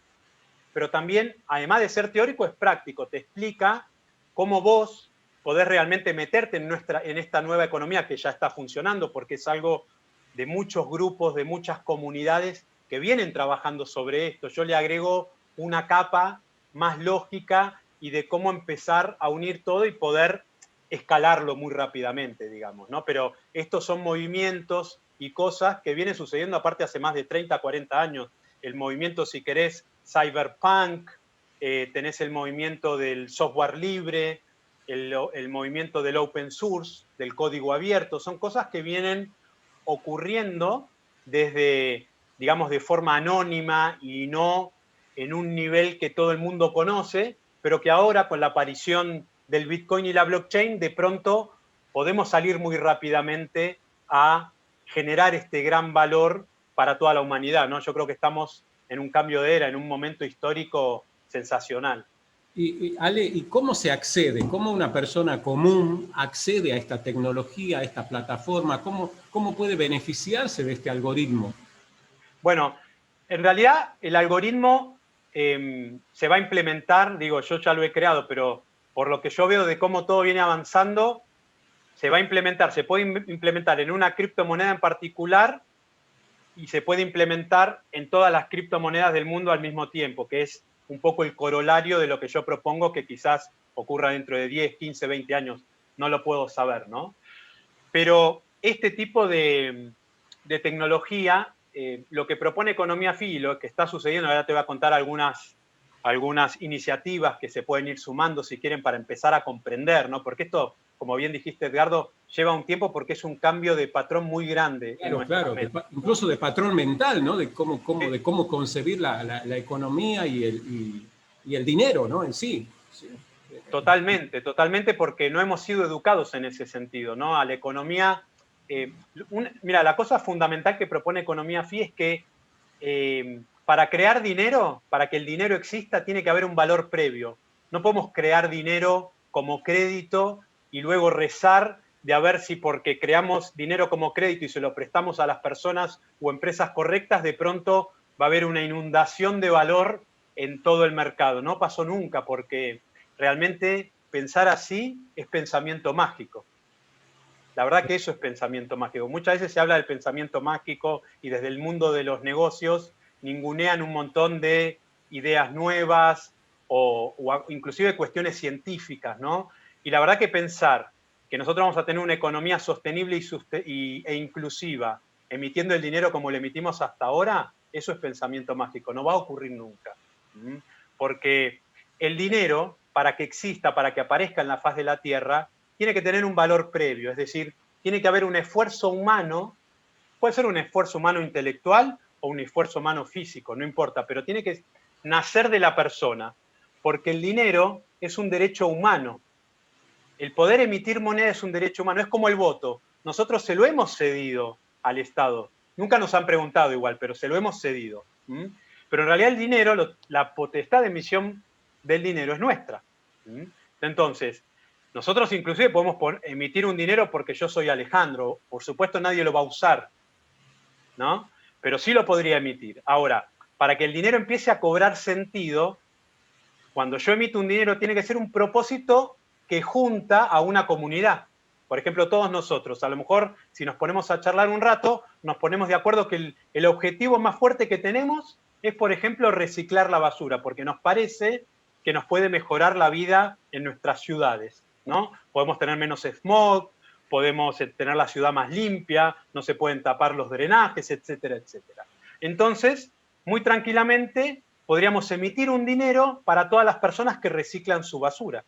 pero también, además de ser teórico, es práctico, te explica cómo vos podés realmente meterte en esta nueva economía que ya está funcionando, porque es algo de muchos grupos, de muchas comunidades que vienen trabajando sobre esto. Yo le agrego una capa más lógica y de cómo empezar a unir todo y poder escalarlo muy rápidamente, digamos, ¿no? Pero estos son movimientos y cosas que vienen sucediendo aparte hace más de 30, 40 años. El movimiento, si querés, cyberpunk, tenés el movimiento del software libre, el movimiento del open source, del código abierto, son cosas que vienen ocurriendo desde, digamos, de forma anónima y no en un nivel que todo el mundo conoce, pero que ahora con la aparición del Bitcoin y la blockchain, de pronto podemos salir muy rápidamente a generar este gran valor para toda la humanidad, ¿no? Yo creo que estamos en un cambio de era, en un momento histórico sensacional. Ale, ¿y cómo se accede? ¿Cómo una persona común accede a esta tecnología, a esta plataforma? ¿Cómo puede beneficiarse de este algoritmo? Bueno, en realidad el algoritmo se va a implementar, digo, yo ya lo he creado, pero por lo que yo veo de cómo todo viene avanzando, se va a implementar, se puede implementar en una criptomoneda en particular y se puede implementar en todas las criptomonedas del mundo al mismo tiempo, que es un poco el corolario de lo que yo propongo que quizás ocurra dentro de 10, 15, 20 años, no lo puedo saber, ¿no? Pero este tipo de tecnología, lo que propone Economía Fi, lo que está sucediendo, ahora te voy a contar algunas iniciativas que se pueden ir sumando si quieren para empezar a comprender, ¿no? Porque esto, como bien dijiste, Edgardo, lleva un tiempo porque es un cambio de patrón muy grande. Claro, incluso de patrón mental, ¿no? De cómo concebir la economía y el dinero, ¿no? En sí. Totalmente, totalmente, porque no hemos sido educados en ese sentido, ¿no? A la economía. Mira, la cosa fundamental que propone Economía Fi es que para crear dinero, para que el dinero exista, tiene que haber un valor previo. No podemos crear dinero como crédito y luego rezar de a ver si porque creamos dinero como crédito y se lo prestamos a las personas o empresas correctas, de pronto va a haber una inundación de valor en todo el mercado. No pasó nunca, porque realmente pensar así es pensamiento mágico. La verdad que eso es pensamiento mágico. Muchas veces se habla del pensamiento mágico y desde el mundo de los negocios ningunean un montón de ideas nuevas o inclusive cuestiones científicas, ¿no? Y la verdad que pensar que nosotros vamos a tener una economía sostenible e inclusiva, emitiendo el dinero como lo emitimos hasta ahora, eso es pensamiento mágico, no va a ocurrir nunca. Porque el dinero, para que exista, para que aparezca en la faz de la Tierra, tiene que tener un valor previo, es decir, tiene que haber un esfuerzo humano, puede ser un esfuerzo humano intelectual o un esfuerzo humano físico, no importa, pero tiene que nacer de la persona, porque el dinero es un derecho humano. El poder emitir moneda es un derecho humano, es como el voto. Nosotros se lo hemos cedido al Estado. Nunca nos han preguntado igual, pero se lo hemos cedido. Pero en realidad el dinero, la potestad de emisión del dinero es nuestra. Entonces, nosotros inclusive podemos emitir un dinero porque yo soy Alejandro. Por supuesto nadie lo va a usar, ¿no? Pero sí lo podría emitir. Ahora, para que el dinero empiece a cobrar sentido, cuando yo emito un dinero tiene que ser un propósito que junta a una comunidad. Por ejemplo, todos nosotros, a lo mejor si nos ponemos a charlar un rato, nos ponemos de acuerdo que el objetivo más fuerte que tenemos es, por ejemplo, reciclar la basura, porque nos parece que nos puede mejorar la vida en nuestras ciudades, ¿no? Podemos tener menos smog, podemos tener la ciudad más limpia, no se pueden tapar los drenajes, etcétera, etcétera. Entonces, muy tranquilamente, podríamos emitir un dinero para todas las personas que reciclan su basura.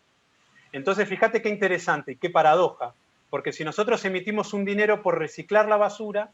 Entonces, fíjate qué interesante, qué paradoja, porque si nosotros emitimos un dinero por reciclar la basura,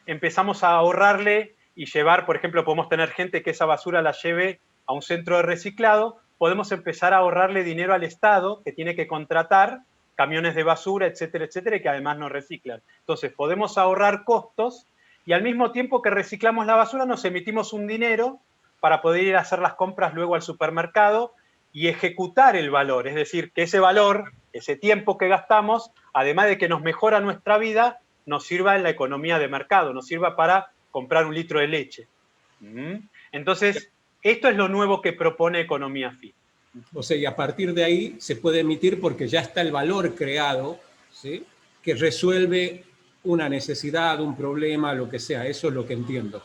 empezamos a ahorrarle y llevar, por ejemplo, podemos tener gente que esa basura la lleve a un centro de reciclado, podemos empezar a ahorrarle dinero al Estado, que tiene que contratar camiones de basura, etcétera, etcétera, y que además no reciclan. Entonces, podemos ahorrar costos y al mismo tiempo que reciclamos la basura, nos emitimos un dinero para poder ir a hacer las compras luego al supermercado y ejecutar el valor, es decir, que ese valor, ese tiempo que gastamos, además de que nos mejora nuestra vida, nos sirva en la economía de mercado, nos sirva para comprar un litro de leche. Entonces, esto es lo nuevo que propone Economía Fi. O sea, y a partir de ahí se puede emitir porque ya está el valor creado, ¿sí? Que resuelve una necesidad, un problema, lo que sea. Eso es lo que entiendo.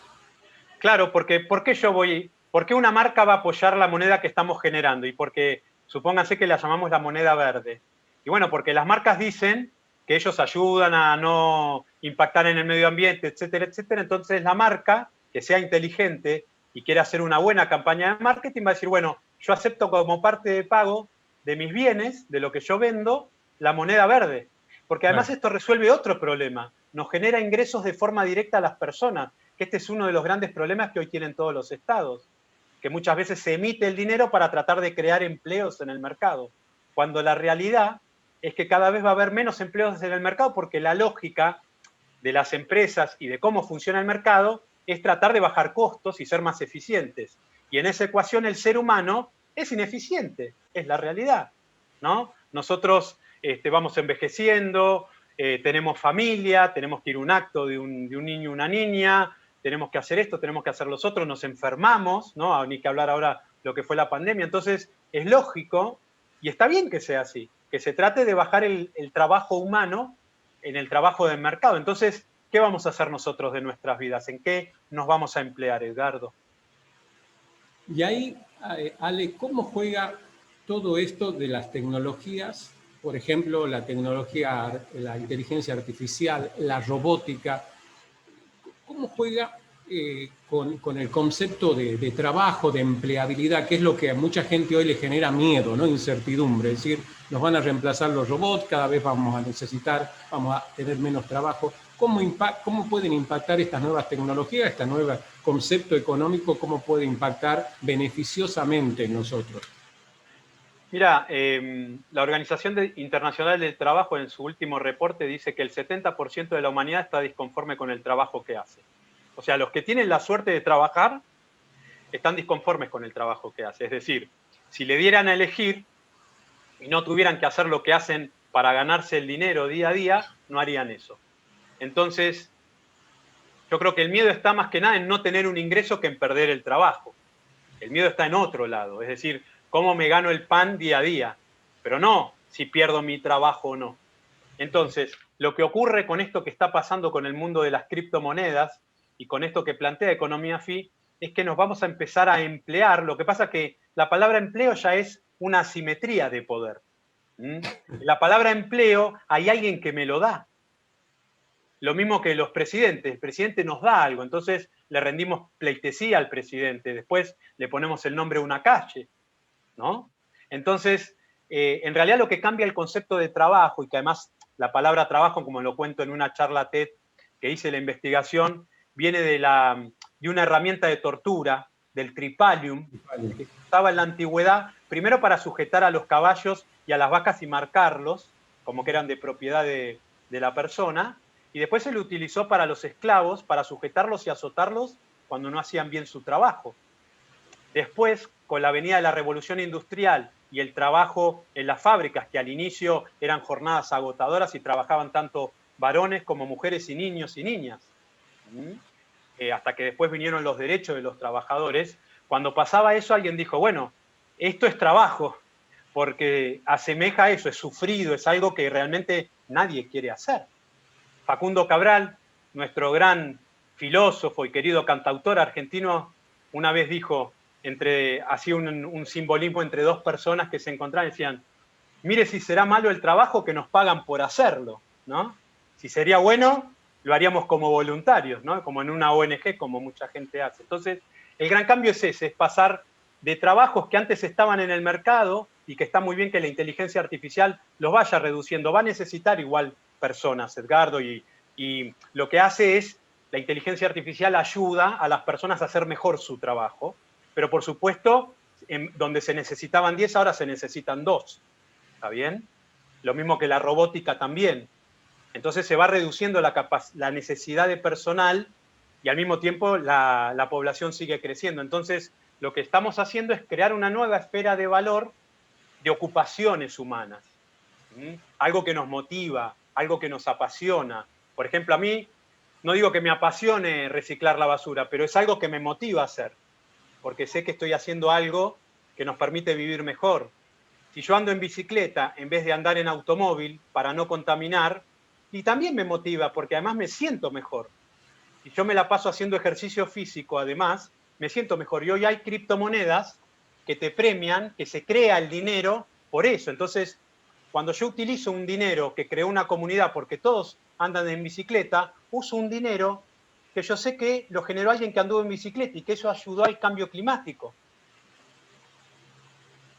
Claro, porque ¿por qué una marca va a apoyar la moneda que estamos generando? Y porque, supónganse que la llamamos la moneda verde. Y bueno, porque las marcas dicen que ellos ayudan a no impactar en el medio ambiente, etcétera, etcétera. Entonces la marca, que sea inteligente y quiere hacer una buena campaña de marketing, va a decir, bueno, yo acepto como parte de pago de mis bienes, de lo que yo vendo, la moneda verde. Porque además esto resuelve otro problema. Nos genera ingresos de forma directa a las personas, que este es uno de los grandes problemas que hoy tienen todos los estados, que muchas veces se emite el dinero para tratar de crear empleos en el mercado, cuando la realidad es que cada vez va a haber menos empleos en el mercado porque la lógica de las empresas y de cómo funciona el mercado es tratar de bajar costos y ser más eficientes. Y en esa ecuación el ser humano es ineficiente, es la realidad, ¿no? Nosotros vamos envejeciendo, tenemos familia, tenemos que ir a un acto de un niño o una niña, tenemos que hacer esto, tenemos que hacer los otros, nos enfermamos, ¿no? Ni que hablar ahora lo que fue la pandemia. Entonces, es lógico y está bien que sea así, que se trate de bajar el trabajo humano en el trabajo del mercado. Entonces, ¿qué vamos a hacer nosotros de nuestras vidas? ¿En qué nos vamos a emplear, Edgardo? Y ahí, Ale, ¿cómo juega todo esto de las tecnologías? Por ejemplo, la tecnología, la inteligencia artificial, la robótica. ¿Cómo juega con el concepto de trabajo, de empleabilidad, que es lo que a mucha gente hoy le genera miedo, ¿no? Incertidumbre? Es decir, nos van a reemplazar los robots, cada vez vamos a necesitar, vamos a tener menos trabajo. ¿Cómo pueden impactar estas nuevas tecnologías, este nuevo concepto económico, cómo puede impactar beneficiosamente en nosotros? Mira, la Organización Internacional del Trabajo en su último reporte dice que el 70% de la humanidad está disconforme con el trabajo que hace. O sea, los que tienen la suerte de trabajar están disconformes con el trabajo que hace. Es decir, si le dieran a elegir y no tuvieran que hacer lo que hacen para ganarse el dinero día a día, no harían eso. Entonces, yo creo que el miedo está más que nada en no tener un ingreso que en perder el trabajo. El miedo está en otro lado, es decir, cómo me gano el pan día a día, pero no si pierdo mi trabajo o no. Entonces, lo que ocurre con esto que está pasando con el mundo de las criptomonedas y con esto que plantea Economía Fi es que nos vamos a empezar a emplear. Lo que pasa es que la palabra empleo ya es una asimetría de poder. La palabra empleo, hay alguien que me lo da. Lo mismo que los presidentes, el presidente nos da algo, entonces le rendimos pleitesía al presidente, después le ponemos el nombre a una calle, ¿no? Entonces, en realidad lo que cambia el concepto de trabajo, y que además la palabra trabajo, como lo cuento en una charla TED que hice la investigación, viene de una herramienta de tortura, del tripalium, que se usaba en la antigüedad, primero para sujetar a los caballos y a las vacas y marcarlos, como que eran de propiedad de la persona, y después se lo utilizó para los esclavos, para sujetarlos y azotarlos cuando no hacían bien su trabajo. Después, con la venida de la revolución industrial y el trabajo en las fábricas, que al inicio eran jornadas agotadoras y trabajaban tanto varones como mujeres y niños y niñas, hasta que después vinieron los derechos de los trabajadores, cuando pasaba eso alguien dijo, bueno, esto es trabajo, porque asemeja a eso, es sufrido, es algo que realmente nadie quiere hacer. Facundo Cabral, nuestro gran filósofo y querido cantautor argentino, una vez dijo, hacía un simbolismo entre dos personas que se encontraban y decían, mire si será malo el trabajo que nos pagan por hacerlo, ¿no? Si sería bueno, lo haríamos como voluntarios, ¿no? Como en una ONG, como mucha gente hace. Entonces, el gran cambio es ese, es pasar de trabajos que antes estaban en el mercado y que está muy bien que la inteligencia artificial los vaya reduciendo. Va a necesitar igual personas, Edgardo, y lo que hace es, la inteligencia artificial ayuda a las personas a hacer mejor su trabajo, pero por supuesto, donde se necesitaban 10, ahora se necesitan 2. ¿Está bien? Lo mismo que la robótica también. Entonces se va reduciendo la necesidad de personal y al mismo tiempo la población sigue creciendo. Entonces lo que estamos haciendo es crear una nueva esfera de valor de ocupaciones humanas. Algo que nos motiva, algo que nos apasiona. Por ejemplo, a mí, no digo que me apasione reciclar la basura, pero es algo que me motiva a hacer, porque sé que estoy haciendo algo que nos permite vivir mejor. Si yo ando en bicicleta en vez de andar en automóvil para no contaminar, y también me motiva porque además me siento mejor. Si yo me la paso haciendo ejercicio físico, además, me siento mejor. Y hoy hay criptomonedas que te premian, que se crea el dinero por eso. Entonces, cuando yo utilizo un dinero que creó una comunidad porque todos andan en bicicleta, uso un dinero que yo sé que lo generó alguien que anduvo en bicicleta y que eso ayudó al cambio climático.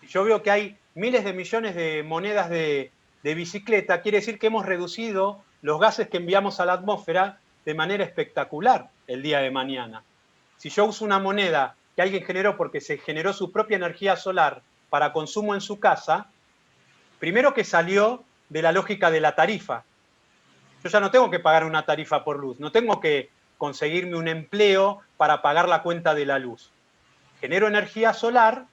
Yo veo que hay miles de millones de monedas de bicicleta, quiere decir que hemos reducido los gases que enviamos a la atmósfera de manera espectacular el día de mañana. Si yo uso una moneda que alguien generó porque se generó su propia energía solar para consumo en su casa, primero que salió de la lógica de la tarifa. Yo ya no tengo que pagar una tarifa por luz, no tengo que conseguirme un empleo para pagar la cuenta de la luz. Genero energía solar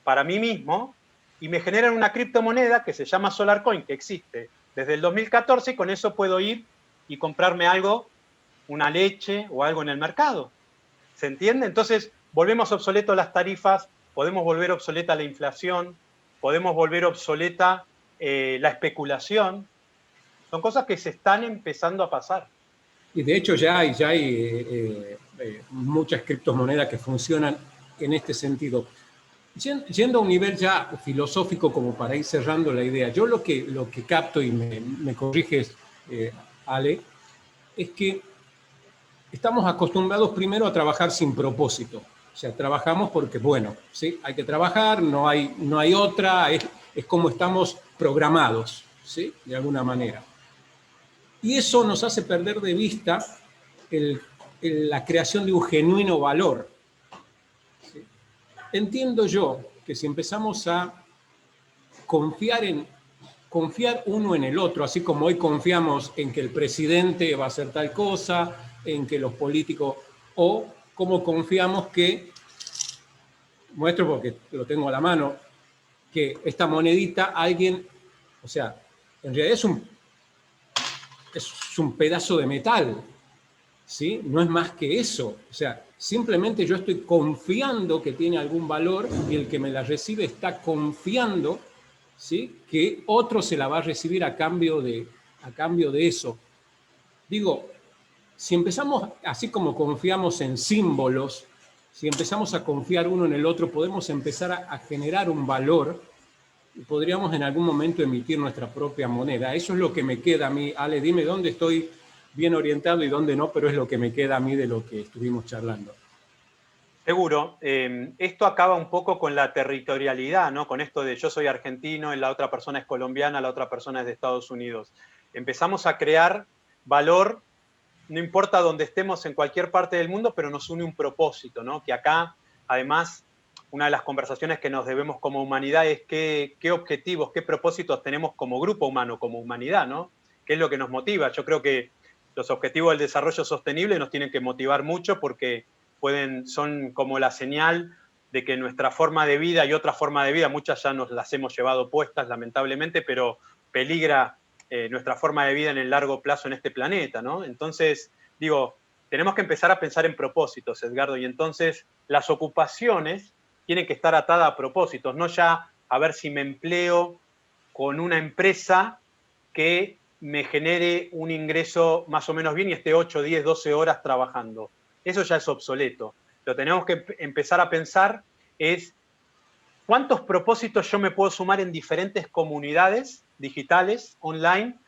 para mí mismo y me generan una criptomoneda que se llama SolarCoin, que existe desde el 2014, y con eso puedo ir y comprarme algo, una leche o algo en el mercado. ¿Se entiende? Entonces, volvemos obsoletos las tarifas, podemos volver obsoleta la inflación, podemos volver obsoleta la especulación. Son cosas que se están empezando a pasar. Y de hecho ya hay muchas criptomonedas que funcionan en este sentido. Yendo a un nivel ya filosófico, como para ir cerrando la idea, yo lo que capto, y me corriges, Ale, es que estamos acostumbrados primero a trabajar sin propósito. O sea, trabajamos porque, bueno, ¿sí? Hay que trabajar, no hay otra, es como estamos programados, ¿sí? De alguna manera. Y eso nos hace perder de vista la creación de un genuino valor. ¿Sí? Entiendo yo que si empezamos a confiar uno en el otro, así como hoy confiamos en que el presidente va a hacer tal cosa, en que los políticos, o como confiamos que, muestro porque lo tengo a la mano, que esta monedita alguien, o sea, en realidad es un pedazo de metal, ¿sí? No es más que eso. O sea, simplemente yo estoy confiando que tiene algún valor y el que me la recibe está confiando, ¿sí? Que otro se la va a recibir a cambio de eso. Digo, si empezamos, así como confiamos en símbolos, si empezamos a confiar uno en el otro, podemos empezar a generar un valor y podríamos en algún momento emitir nuestra propia moneda. Eso es lo que me queda a mí. Ale, dime dónde estoy bien orientado y dónde no, pero es lo que me queda a mí de lo que estuvimos charlando. Seguro. Esto acaba un poco con la territorialidad, ¿no? Con esto de yo soy argentino, la otra persona es colombiana, la otra persona es de Estados Unidos. Empezamos a crear valor, no importa dónde estemos en cualquier parte del mundo, pero nos une un propósito, ¿no? Que acá, además, una de las conversaciones que nos debemos como humanidad es qué objetivos, qué propósitos tenemos como grupo humano, como humanidad, ¿no? ¿Qué es lo que nos motiva? Yo creo que los objetivos del desarrollo sostenible nos tienen que motivar mucho porque son como la señal de que nuestra forma de vida y otra forma de vida, muchas ya nos las hemos llevado puestas lamentablemente, pero peligra nuestra forma de vida en el largo plazo en este planeta, ¿no? Entonces, digo, tenemos que empezar a pensar en propósitos, Edgardo, y entonces las ocupaciones tienen que estar atadas a propósitos, no ya a ver si me empleo con una empresa que me genere un ingreso más o menos bien y esté 8, 10, 12 horas trabajando. Eso ya es obsoleto. lo tenemos que empezar a pensar es cuántos propósitos yo me puedo sumar en diferentes comunidades digitales, online,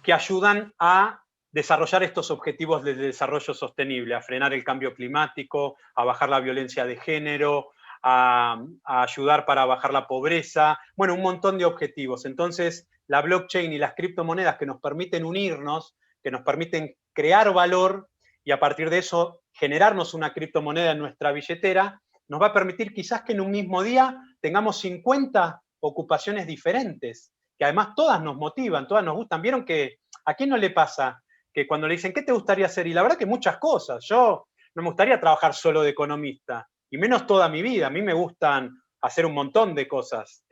que ayudan a desarrollar estos objetivos de desarrollo sostenible, a frenar el cambio climático, a bajar la violencia de género, a ayudar para bajar la pobreza, bueno, un montón de objetivos. Entonces, la blockchain y las criptomonedas que nos permiten unirnos, que nos permiten crear valor y a partir de eso generarnos una criptomoneda en nuestra billetera, nos va a permitir quizás que en un mismo día tengamos 50 ocupaciones diferentes, que además todas nos motivan, todas nos gustan. ¿Vieron que a quién no le pasa que cuando le dicen, ¿qué te gustaría hacer? Y la verdad que muchas cosas. Yo no me gustaría trabajar solo de economista, y menos toda mi vida. A mí me gustan hacer un montón de cosas,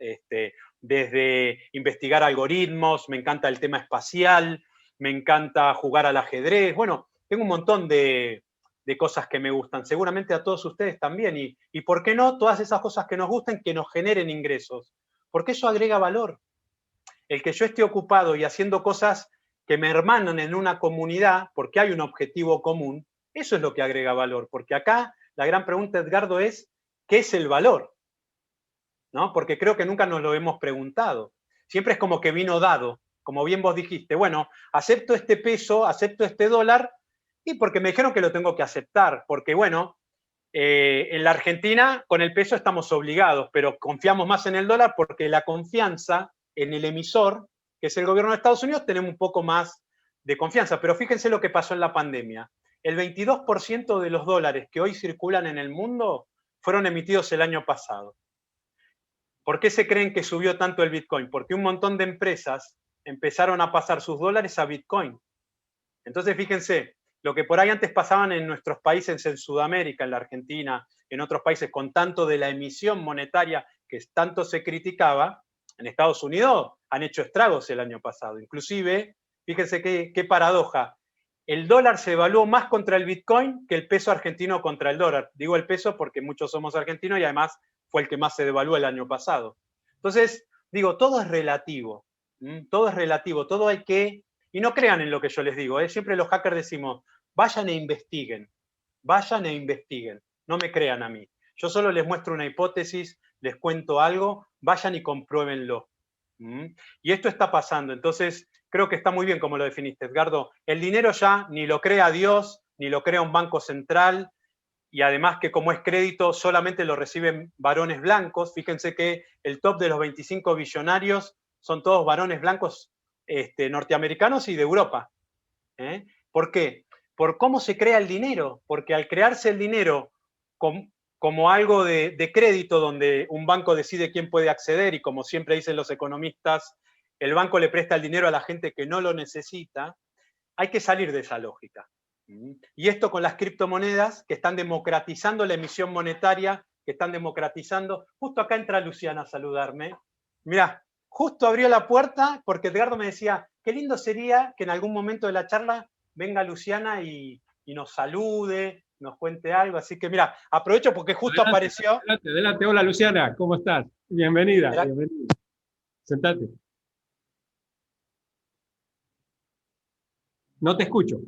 desde investigar algoritmos, me encanta el tema espacial, me encanta jugar al ajedrez. Bueno, tengo un montón de cosas que me gustan. Seguramente a todos ustedes también. Y ¿por qué no todas esas cosas que nos gusten, que nos generen ingresos? Porque eso agrega valor. El que yo esté ocupado y haciendo cosas que me hermanan en una comunidad, porque hay un objetivo común, eso es lo que agrega valor. Porque acá la gran pregunta, Edgardo, es ¿qué es el valor? ¿No? Porque creo que nunca nos lo hemos preguntado. Siempre es como que vino dado, como bien vos dijiste, bueno, acepto este peso, acepto este dólar, y porque me dijeron que lo tengo que aceptar, porque bueno, en la Argentina con el peso estamos obligados, pero confiamos más en el dólar porque la confianza en el emisor, que es el gobierno de Estados Unidos, tenemos un poco más de confianza. Pero fíjense lo que pasó en la pandemia. El 22% de los dólares que hoy circulan en el mundo fueron emitidos el año pasado. ¿Por qué se creen que subió tanto el Bitcoin? Porque un montón de empresas empezaron a pasar sus dólares a Bitcoin. Entonces, fíjense, lo que por ahí antes pasaban en nuestros países, en Sudamérica, en la Argentina, en otros países, con tanto de la emisión monetaria que tanto se criticaba, en Estados Unidos han hecho estragos el año pasado. Inclusive, fíjense qué paradoja, el dólar se evaluó más contra el Bitcoin que el peso argentino contra el dólar. Digo el peso porque muchos somos argentinos y además fue el que más se devaluó el año pasado. Entonces, digo, todo es relativo. Todo es relativo, todo hay que... Y no crean en lo que yo les digo, siempre los hackers decimos, vayan e investiguen, no me crean a mí. Yo solo les muestro una hipótesis, les cuento algo, vayan y compruébenlo. Y esto está pasando, entonces creo que está muy bien como lo definiste, Edgardo. El dinero ya ni lo crea Dios, ni lo crea un banco central, y además que como es crédito solamente lo reciben varones blancos. Fíjense que el top de los 25 billonarios son todos varones blancos norteamericanos y de Europa. ¿Por qué? Por cómo se crea el dinero, porque al crearse el dinero como algo de crédito donde un banco decide quién puede acceder y como siempre dicen los economistas, el banco le presta el dinero a la gente que no lo necesita, hay que salir de esa lógica. Y esto con las criptomonedas que están democratizando la emisión monetaria, que están democratizando. Justo acá entra Luciana a saludarme. Mirá, justo abrió la puerta porque Edgardo me decía, qué lindo sería que en algún momento de la charla venga Luciana y nos salude, nos cuente algo. Así que mira, aprovecho porque justo apareció. Adelante. Hola Luciana, ¿cómo estás? Bienvenida. Sentate. No te escucho.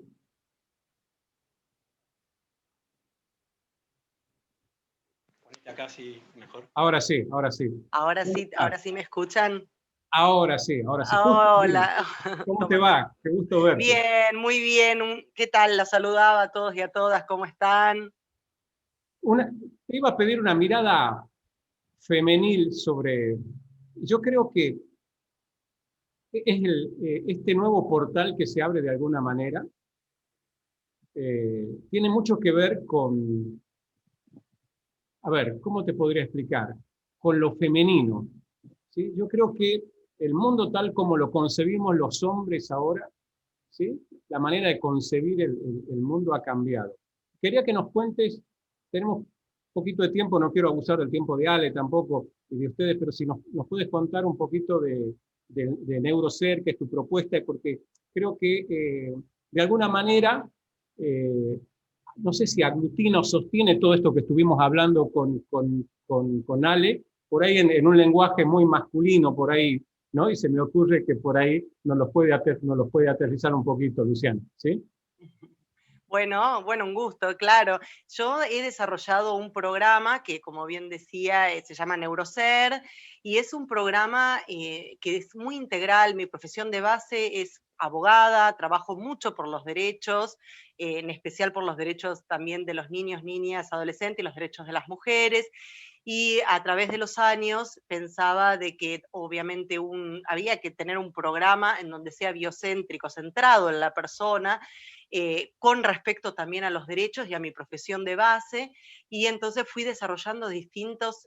Acá sí, mejor. Ahora sí. Ahora sí me escuchan. Ahora sí. Hola. ¿Cómo te va? Qué gusto verte. Bien, muy bien. ¿Qué tal? La saludaba a todos y a todas. ¿Cómo están? Te iba a pedir una mirada femenil sobre... Yo creo que es este nuevo portal que se abre de alguna manera. Tiene mucho que ver con... A ver, ¿cómo te podría explicar? Con lo femenino. ¿Sí? Yo creo que el mundo tal como lo concebimos los hombres ahora, ¿sí? La manera de concebir el mundo ha cambiado. Quería que nos cuentes, tenemos poquito de tiempo, no quiero abusar del tiempo de Ale tampoco y de ustedes, pero si nos puedes contar un poquito de NeuroSer, que es tu propuesta, porque creo que de alguna manera... no sé si aglutina o sostiene todo esto que estuvimos hablando con Ale, por ahí en un lenguaje muy masculino, por ahí, ¿no? Y se me ocurre que por ahí nos los puede aterrizar un poquito, Luciano, ¿sí? Bueno, un gusto, claro. Yo he desarrollado un programa que, como bien decía, se llama Neuroser, y es un programa que es muy integral. Mi profesión de base es abogada, trabajo mucho por los derechos, en especial por los derechos también de los niños, niñas, adolescentes y los derechos de las mujeres. Y a través de los años pensaba de que obviamente había que tener un programa en donde sea biocéntrico, centrado en la persona, con respecto también a los derechos y a mi profesión de base, y entonces fui desarrollando distintas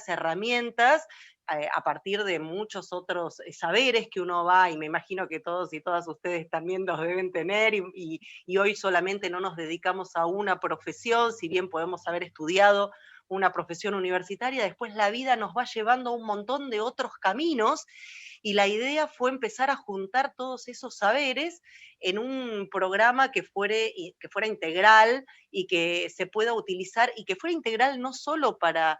herramientas a partir de muchos otros saberes que uno va, y me imagino que todos y todas ustedes también los deben tener, y hoy solamente no nos dedicamos a una profesión, si bien podemos haber estudiado una profesión universitaria, después la vida nos va llevando a un montón de otros caminos, y la idea fue empezar a juntar todos esos saberes en un programa que fuera integral y que se pueda utilizar, y que fuera integral no solo para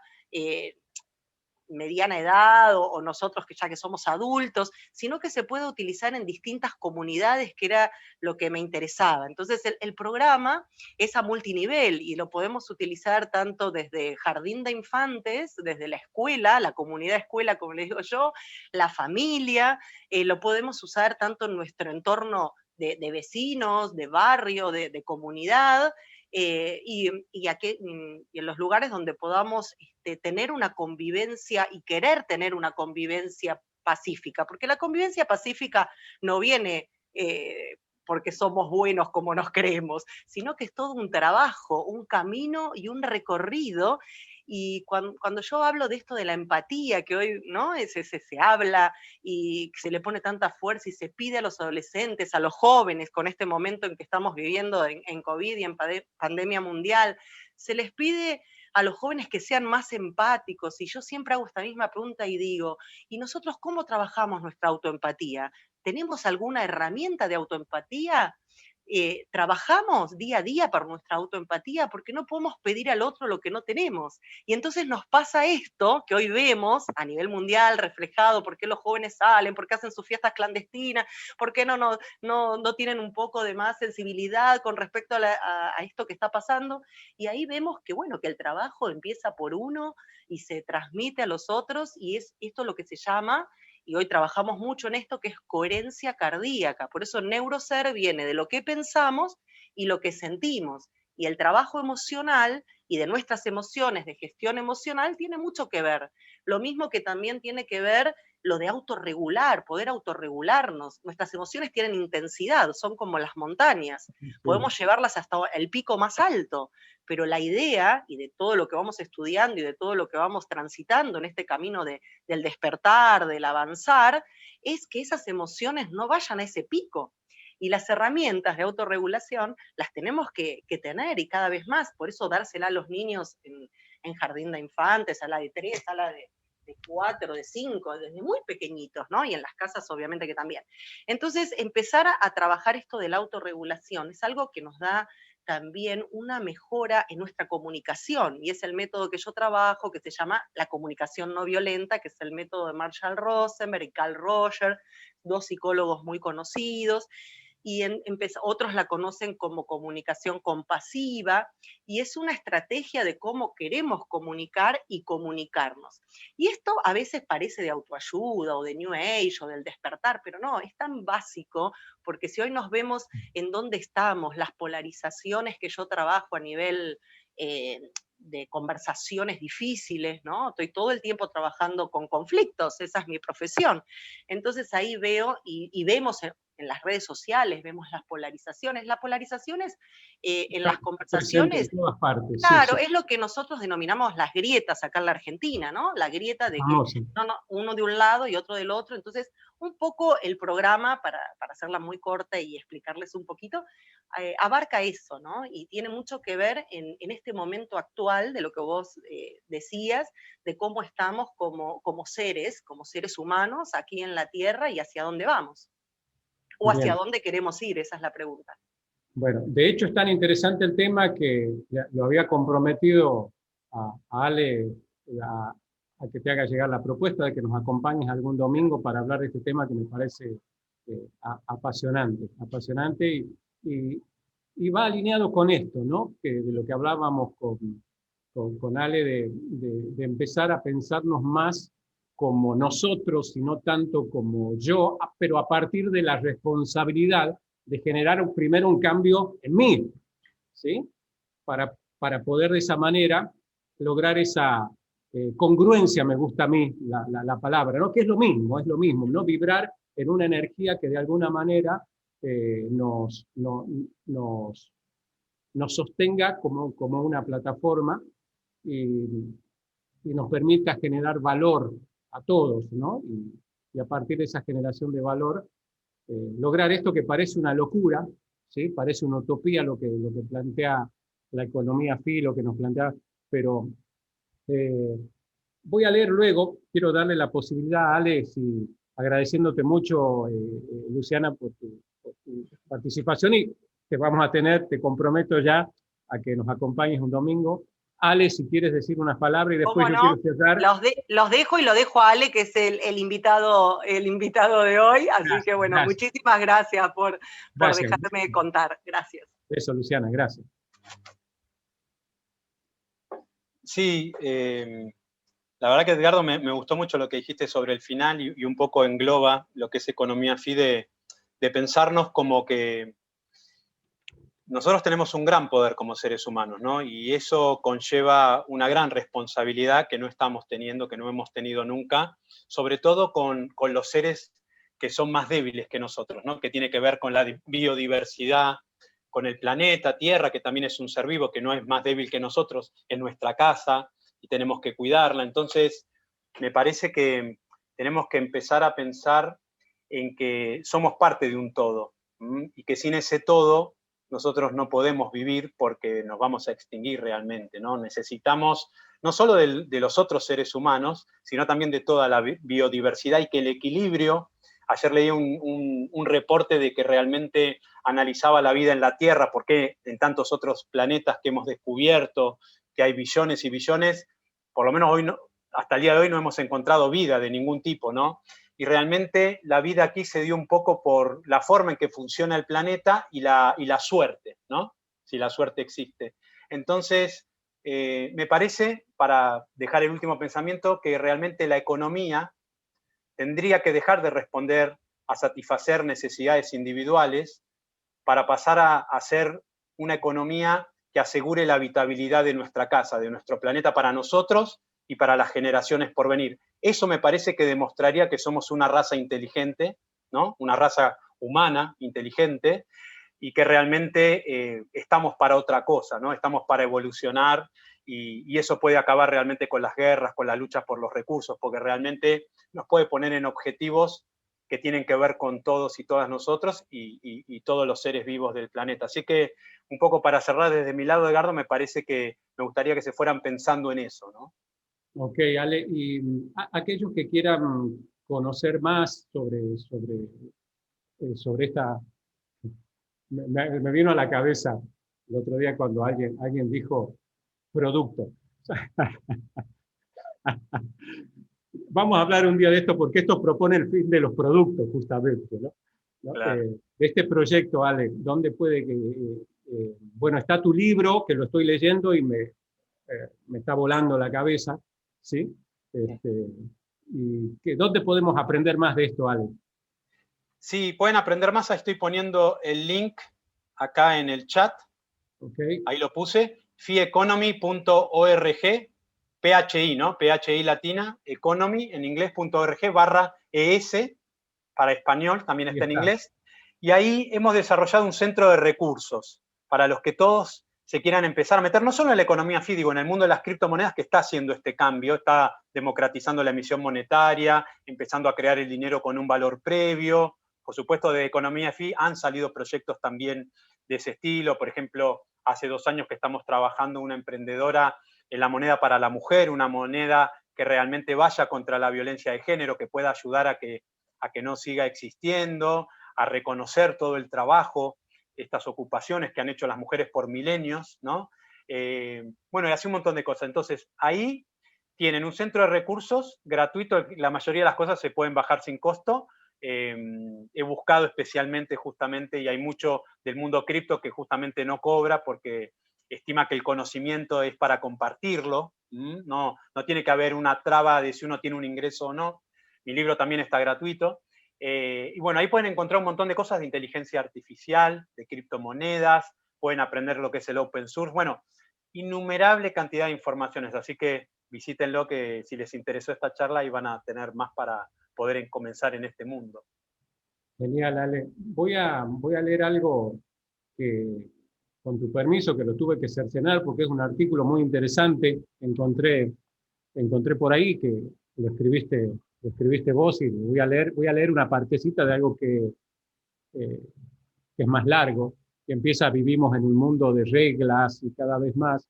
mediana edad o nosotros que ya que somos adultos, sino que se puede utilizar en distintas comunidades, que era lo que me interesaba. Entonces el programa es a multinivel y lo podemos utilizar tanto desde jardín de infantes, desde la escuela, la comunidad escuela, como les digo yo, la familia, lo podemos usar tanto en nuestro entorno de vecinos, de barrio, de comunidad, y en los lugares donde podamos tener una convivencia y querer tener una convivencia pacífica, porque la convivencia pacífica no viene porque somos buenos como nos creemos, sino que es todo un trabajo, un camino y un recorrido. Y cuando yo hablo de esto de la empatía, que hoy ¿no? se habla y se le pone tanta fuerza y se pide a los adolescentes, a los jóvenes, con este momento en que estamos viviendo en COVID y en pandemia mundial, se les pide a los jóvenes que sean más empáticos. Y yo siempre hago esta misma pregunta y digo, ¿y nosotros cómo trabajamos nuestra autoempatía? ¿Tenemos alguna herramienta de autoempatía? ¿Trabajamos día a día para nuestra autoempatía? Porque no podemos pedir al otro lo que no tenemos. Y entonces nos pasa esto que hoy vemos a nivel mundial reflejado: por qué los jóvenes salen, por qué hacen sus fiestas clandestinas, por qué no tienen un poco de más sensibilidad con respecto a esto que está pasando. Y ahí vemos que, bueno, que el trabajo empieza por uno y se transmite a los otros, y es esto lo que se llama, y hoy trabajamos mucho en esto, que es coherencia cardíaca. Por eso Neuroser viene de lo que pensamos y lo que sentimos. Y el trabajo emocional y de nuestras emociones, de gestión emocional, tiene mucho que ver. Lo mismo que también tiene que ver lo de autorregular, poder autorregularnos. Nuestras emociones tienen intensidad, son como las montañas. Sí. Podemos llevarlas hasta el pico más alto, pero la idea, y de todo lo que vamos estudiando y de todo lo que vamos transitando en este camino del despertar, del avanzar, es que esas emociones no vayan a ese pico. Y las herramientas de autorregulación las tenemos que tener, y cada vez más. Por eso dársela a los niños en jardín de infantes, a la de 3, a la de 4, de 5, desde muy pequeñitos, ¿no? Y en las casas obviamente que también. Entonces, empezar a trabajar esto de la autorregulación es algo que nos da también una mejora en nuestra comunicación, y es el método que yo trabajo, que se llama la comunicación no violenta, que es el método de Marshall Rosenberg y Carl Rogers, dos psicólogos muy conocidos, y otros la conocen como comunicación compasiva, y es una estrategia de cómo queremos comunicar y comunicarnos. Y esto a veces parece de autoayuda o de New Age o del despertar, pero no, es tan básico, porque si hoy nos vemos en dónde estamos, las polarizaciones que yo trabajo a nivel de conversaciones difíciles, ¿no? Estoy todo el tiempo trabajando con conflictos, esa es mi profesión. Entonces ahí veo y vemos en las redes sociales, vemos las polarizaciones. Las polarizaciones en las conversaciones, en todas partes, sí, claro, sí. es lo que nosotros denominamos las grietas acá en la Argentina, ¿no? La grieta de que Famoso. uno de un lado y otro del otro. Entonces, un poco el programa, para hacerla muy corta y explicarles un poquito, abarca eso, ¿no? Y tiene mucho que ver en este momento actual de lo que vos decías, de cómo estamos como seres humanos aquí en la Tierra, y hacia dónde vamos. O hacia Bien. dónde queremos ir, esa es la pregunta. Bueno, de hecho es tan interesante el tema que lo había comprometido a Ale a que te haga llegar la propuesta de que nos acompañes algún domingo para hablar de este tema que me parece apasionante, apasionante y Y va alineado con esto, ¿no? Que de lo que hablábamos con Ale, de empezar a pensarnos más como nosotros y no tanto como yo, pero a partir de la responsabilidad de generar primero un cambio en mí, ¿sí? Para poder de esa manera lograr esa congruencia, me gusta a mí la palabra, ¿no? Que es lo mismo, ¿no? Vibrar en una energía que de alguna manera nos, nos sostenga como una plataforma y, y nos permita generar valor a todos, ¿no? Y a partir de esa generación de valor, lograr esto que parece una locura, ¿sí? Parece una utopía lo que plantea la economía FI, lo que nos plantea, pero eh, voy a leer luego, quiero darle la posibilidad a Alex y agradeciéndote mucho, Luciana, por tu participación y te vamos a tener, te comprometo ya a que nos acompañes un domingo. Alex, si quieres decir unas palabras y después ¿Cómo yo no? quiero cerrar. Los dejo y lo dejo a Ale, que es el invitado de hoy. Así que Gracias, bueno, gracias, muchísimas gracias por gracias. dejarme contar. Gracias. Eso, Luciana, gracias. Sí, la verdad que Edgardo me gustó mucho lo que dijiste sobre el final y un poco engloba lo que es economía FI de pensarnos como que nosotros tenemos un gran poder como seres humanos, ¿no? Y eso conlleva una gran responsabilidad que no estamos teniendo, que no hemos tenido nunca, sobre todo con los seres que son más débiles que nosotros, ¿no? Que tiene que ver con la biodiversidad, con el planeta Tierra, que también es un ser vivo, que no es más débil que nosotros, en nuestra casa, y tenemos que cuidarla. Entonces, me parece que tenemos que empezar a pensar en que somos parte de un todo, y que sin ese todo nosotros no podemos vivir porque nos vamos a extinguir realmente, ¿no? Necesitamos no solo de los otros seres humanos, sino también de toda la biodiversidad y que el equilibrio, ayer leí un reporte de que realmente analizaba la vida en la Tierra, porque en tantos otros planetas que hemos descubierto, que hay billones y billones, por lo menos hoy no, hasta el día de hoy no hemos encontrado vida de ningún tipo, ¿no? Y realmente la vida aquí se dio un poco por la forma en que funciona el planeta y la suerte, ¿no? Si la suerte existe. Entonces, me parece, para dejar el último pensamiento, que realmente la economía tendría que dejar de responder a satisfacer necesidades individuales para pasar a ser una economía que asegure la habitabilidad de nuestra casa, de nuestro planeta para nosotros y para las generaciones por venir. Eso me parece que demostraría que somos una raza inteligente, ¿no? Una raza humana, inteligente, y que realmente estamos para otra cosa, ¿no? Estamos para evolucionar y eso puede acabar realmente con las guerras, con las luchas por los recursos, porque realmente nos puede poner en objetivos que tienen que ver con todos y todas nosotros y todos los seres vivos del planeta. Así que, un poco para cerrar desde mi lado, Edgardo, me parece que me gustaría que se fueran pensando en eso, ¿no? Ok, Ale, y aquellos que quieran conocer más sobre esta, me vino a la cabeza el otro día cuando alguien dijo producto. Vamos a hablar un día de esto porque esto propone el fin de los productos, justamente, ¿no? ¿No? Claro. De este proyecto, Ale, ¿dónde puede que... bueno, está tu libro, que lo estoy leyendo y me está volando la cabeza, ¿sí? Y ¿dónde podemos aprender más de esto, Ale? Sí, pueden aprender más, ahí estoy poniendo el link acá en el chat. Okay. Ahí lo puse, fieconomy.org, PHI, ¿no? PHI latina, economy en inglés.org/ES, para español, también está en inglés. Y ahí hemos desarrollado un centro de recursos para los que todos se quieran empezar a meter, no solo en la economía FI, digo, en el mundo de las criptomonedas, que está haciendo este cambio, está democratizando la emisión monetaria, empezando a crear el dinero con un valor previo. Por supuesto, de economía FI han salido proyectos también de ese estilo. Por ejemplo, hace 2 años que estamos trabajando una emprendedora en la moneda para la mujer, una moneda que realmente vaya contra la violencia de género, que pueda ayudar a que no siga existiendo, a reconocer todo el trabajo, estas ocupaciones que han hecho las mujeres por milenios, ¿no? Bueno, y así un montón de cosas. Entonces, ahí tienen un centro de recursos gratuito, la mayoría de las cosas se pueden bajar sin costo, he buscado especialmente justamente, y hay mucho del mundo cripto que justamente no cobra porque estima que el conocimiento es para compartirlo, no tiene que haber una traba de si uno tiene un ingreso o no. Mi libro también está gratuito. Y bueno, ahí pueden encontrar un montón de cosas de inteligencia artificial, de criptomonedas, pueden aprender lo que es el open source, bueno, innumerable cantidad de informaciones, así que visítenlo, que si les interesó esta charla, y van a tener más para poder comenzar en este mundo. Genial, Ale. Voy a leer algo que, con tu permiso, que lo tuve que cercenar porque es un artículo muy interesante. Encontré por ahí que lo escribiste vos, y voy a leer una partecita de algo que es más largo, que empieza: vivimos en un mundo de reglas y cada vez más.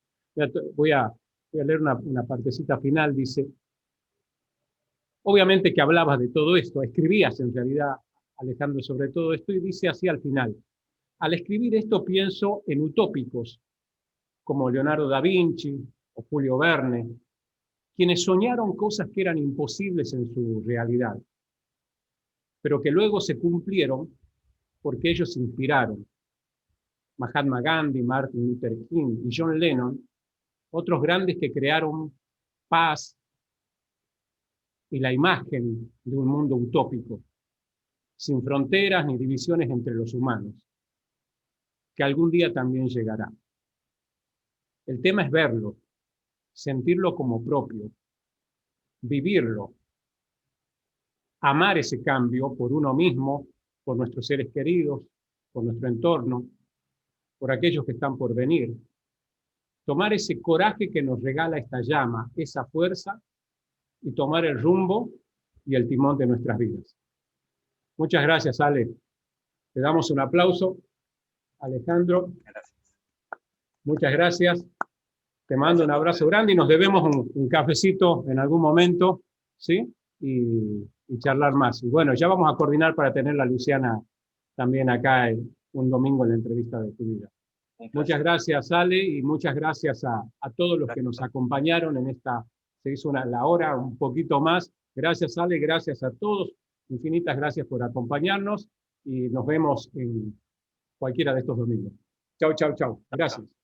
Voy a leer una partecita final. Dice: obviamente que hablabas de todo esto, escribías en realidad, Alejandro, sobre todo esto, y dice así al final: al escribir esto pienso en utópicos como Leonardo da Vinci o Julio Verne, quienes soñaron cosas que eran imposibles en su realidad, pero que luego se cumplieron porque ellos se inspiraron. Mahatma Gandhi, Martin Luther King y John Lennon, otros grandes que crearon paz y la imagen de un mundo utópico, sin fronteras ni divisiones entre los humanos, que algún día también llegará. El tema es verlo, sentirlo como propio, vivirlo, amar ese cambio por uno mismo, por nuestros seres queridos, por nuestro entorno, por aquellos que están por venir. Tomar ese coraje que nos regala esta llama, esa fuerza, y tomar el rumbo y el timón de nuestras vidas. Muchas gracias, Ale. Le damos un aplauso. Alejandro, Gracias. muchas gracias. Te mando un abrazo grande y nos debemos un cafecito en algún momento, ¿sí? Y charlar más. Y bueno, ya vamos a coordinar para tener a Luciana también acá un domingo en la entrevista de tu vida. Muchas gracias, Ale, y muchas gracias a todos los que nos acompañaron en esta. Se hizo la hora un poquito más. Gracias, Ale, gracias a todos. Infinitas gracias por acompañarnos y nos vemos en cualquiera de estos domingos. Chau, chau, chau. Gracias.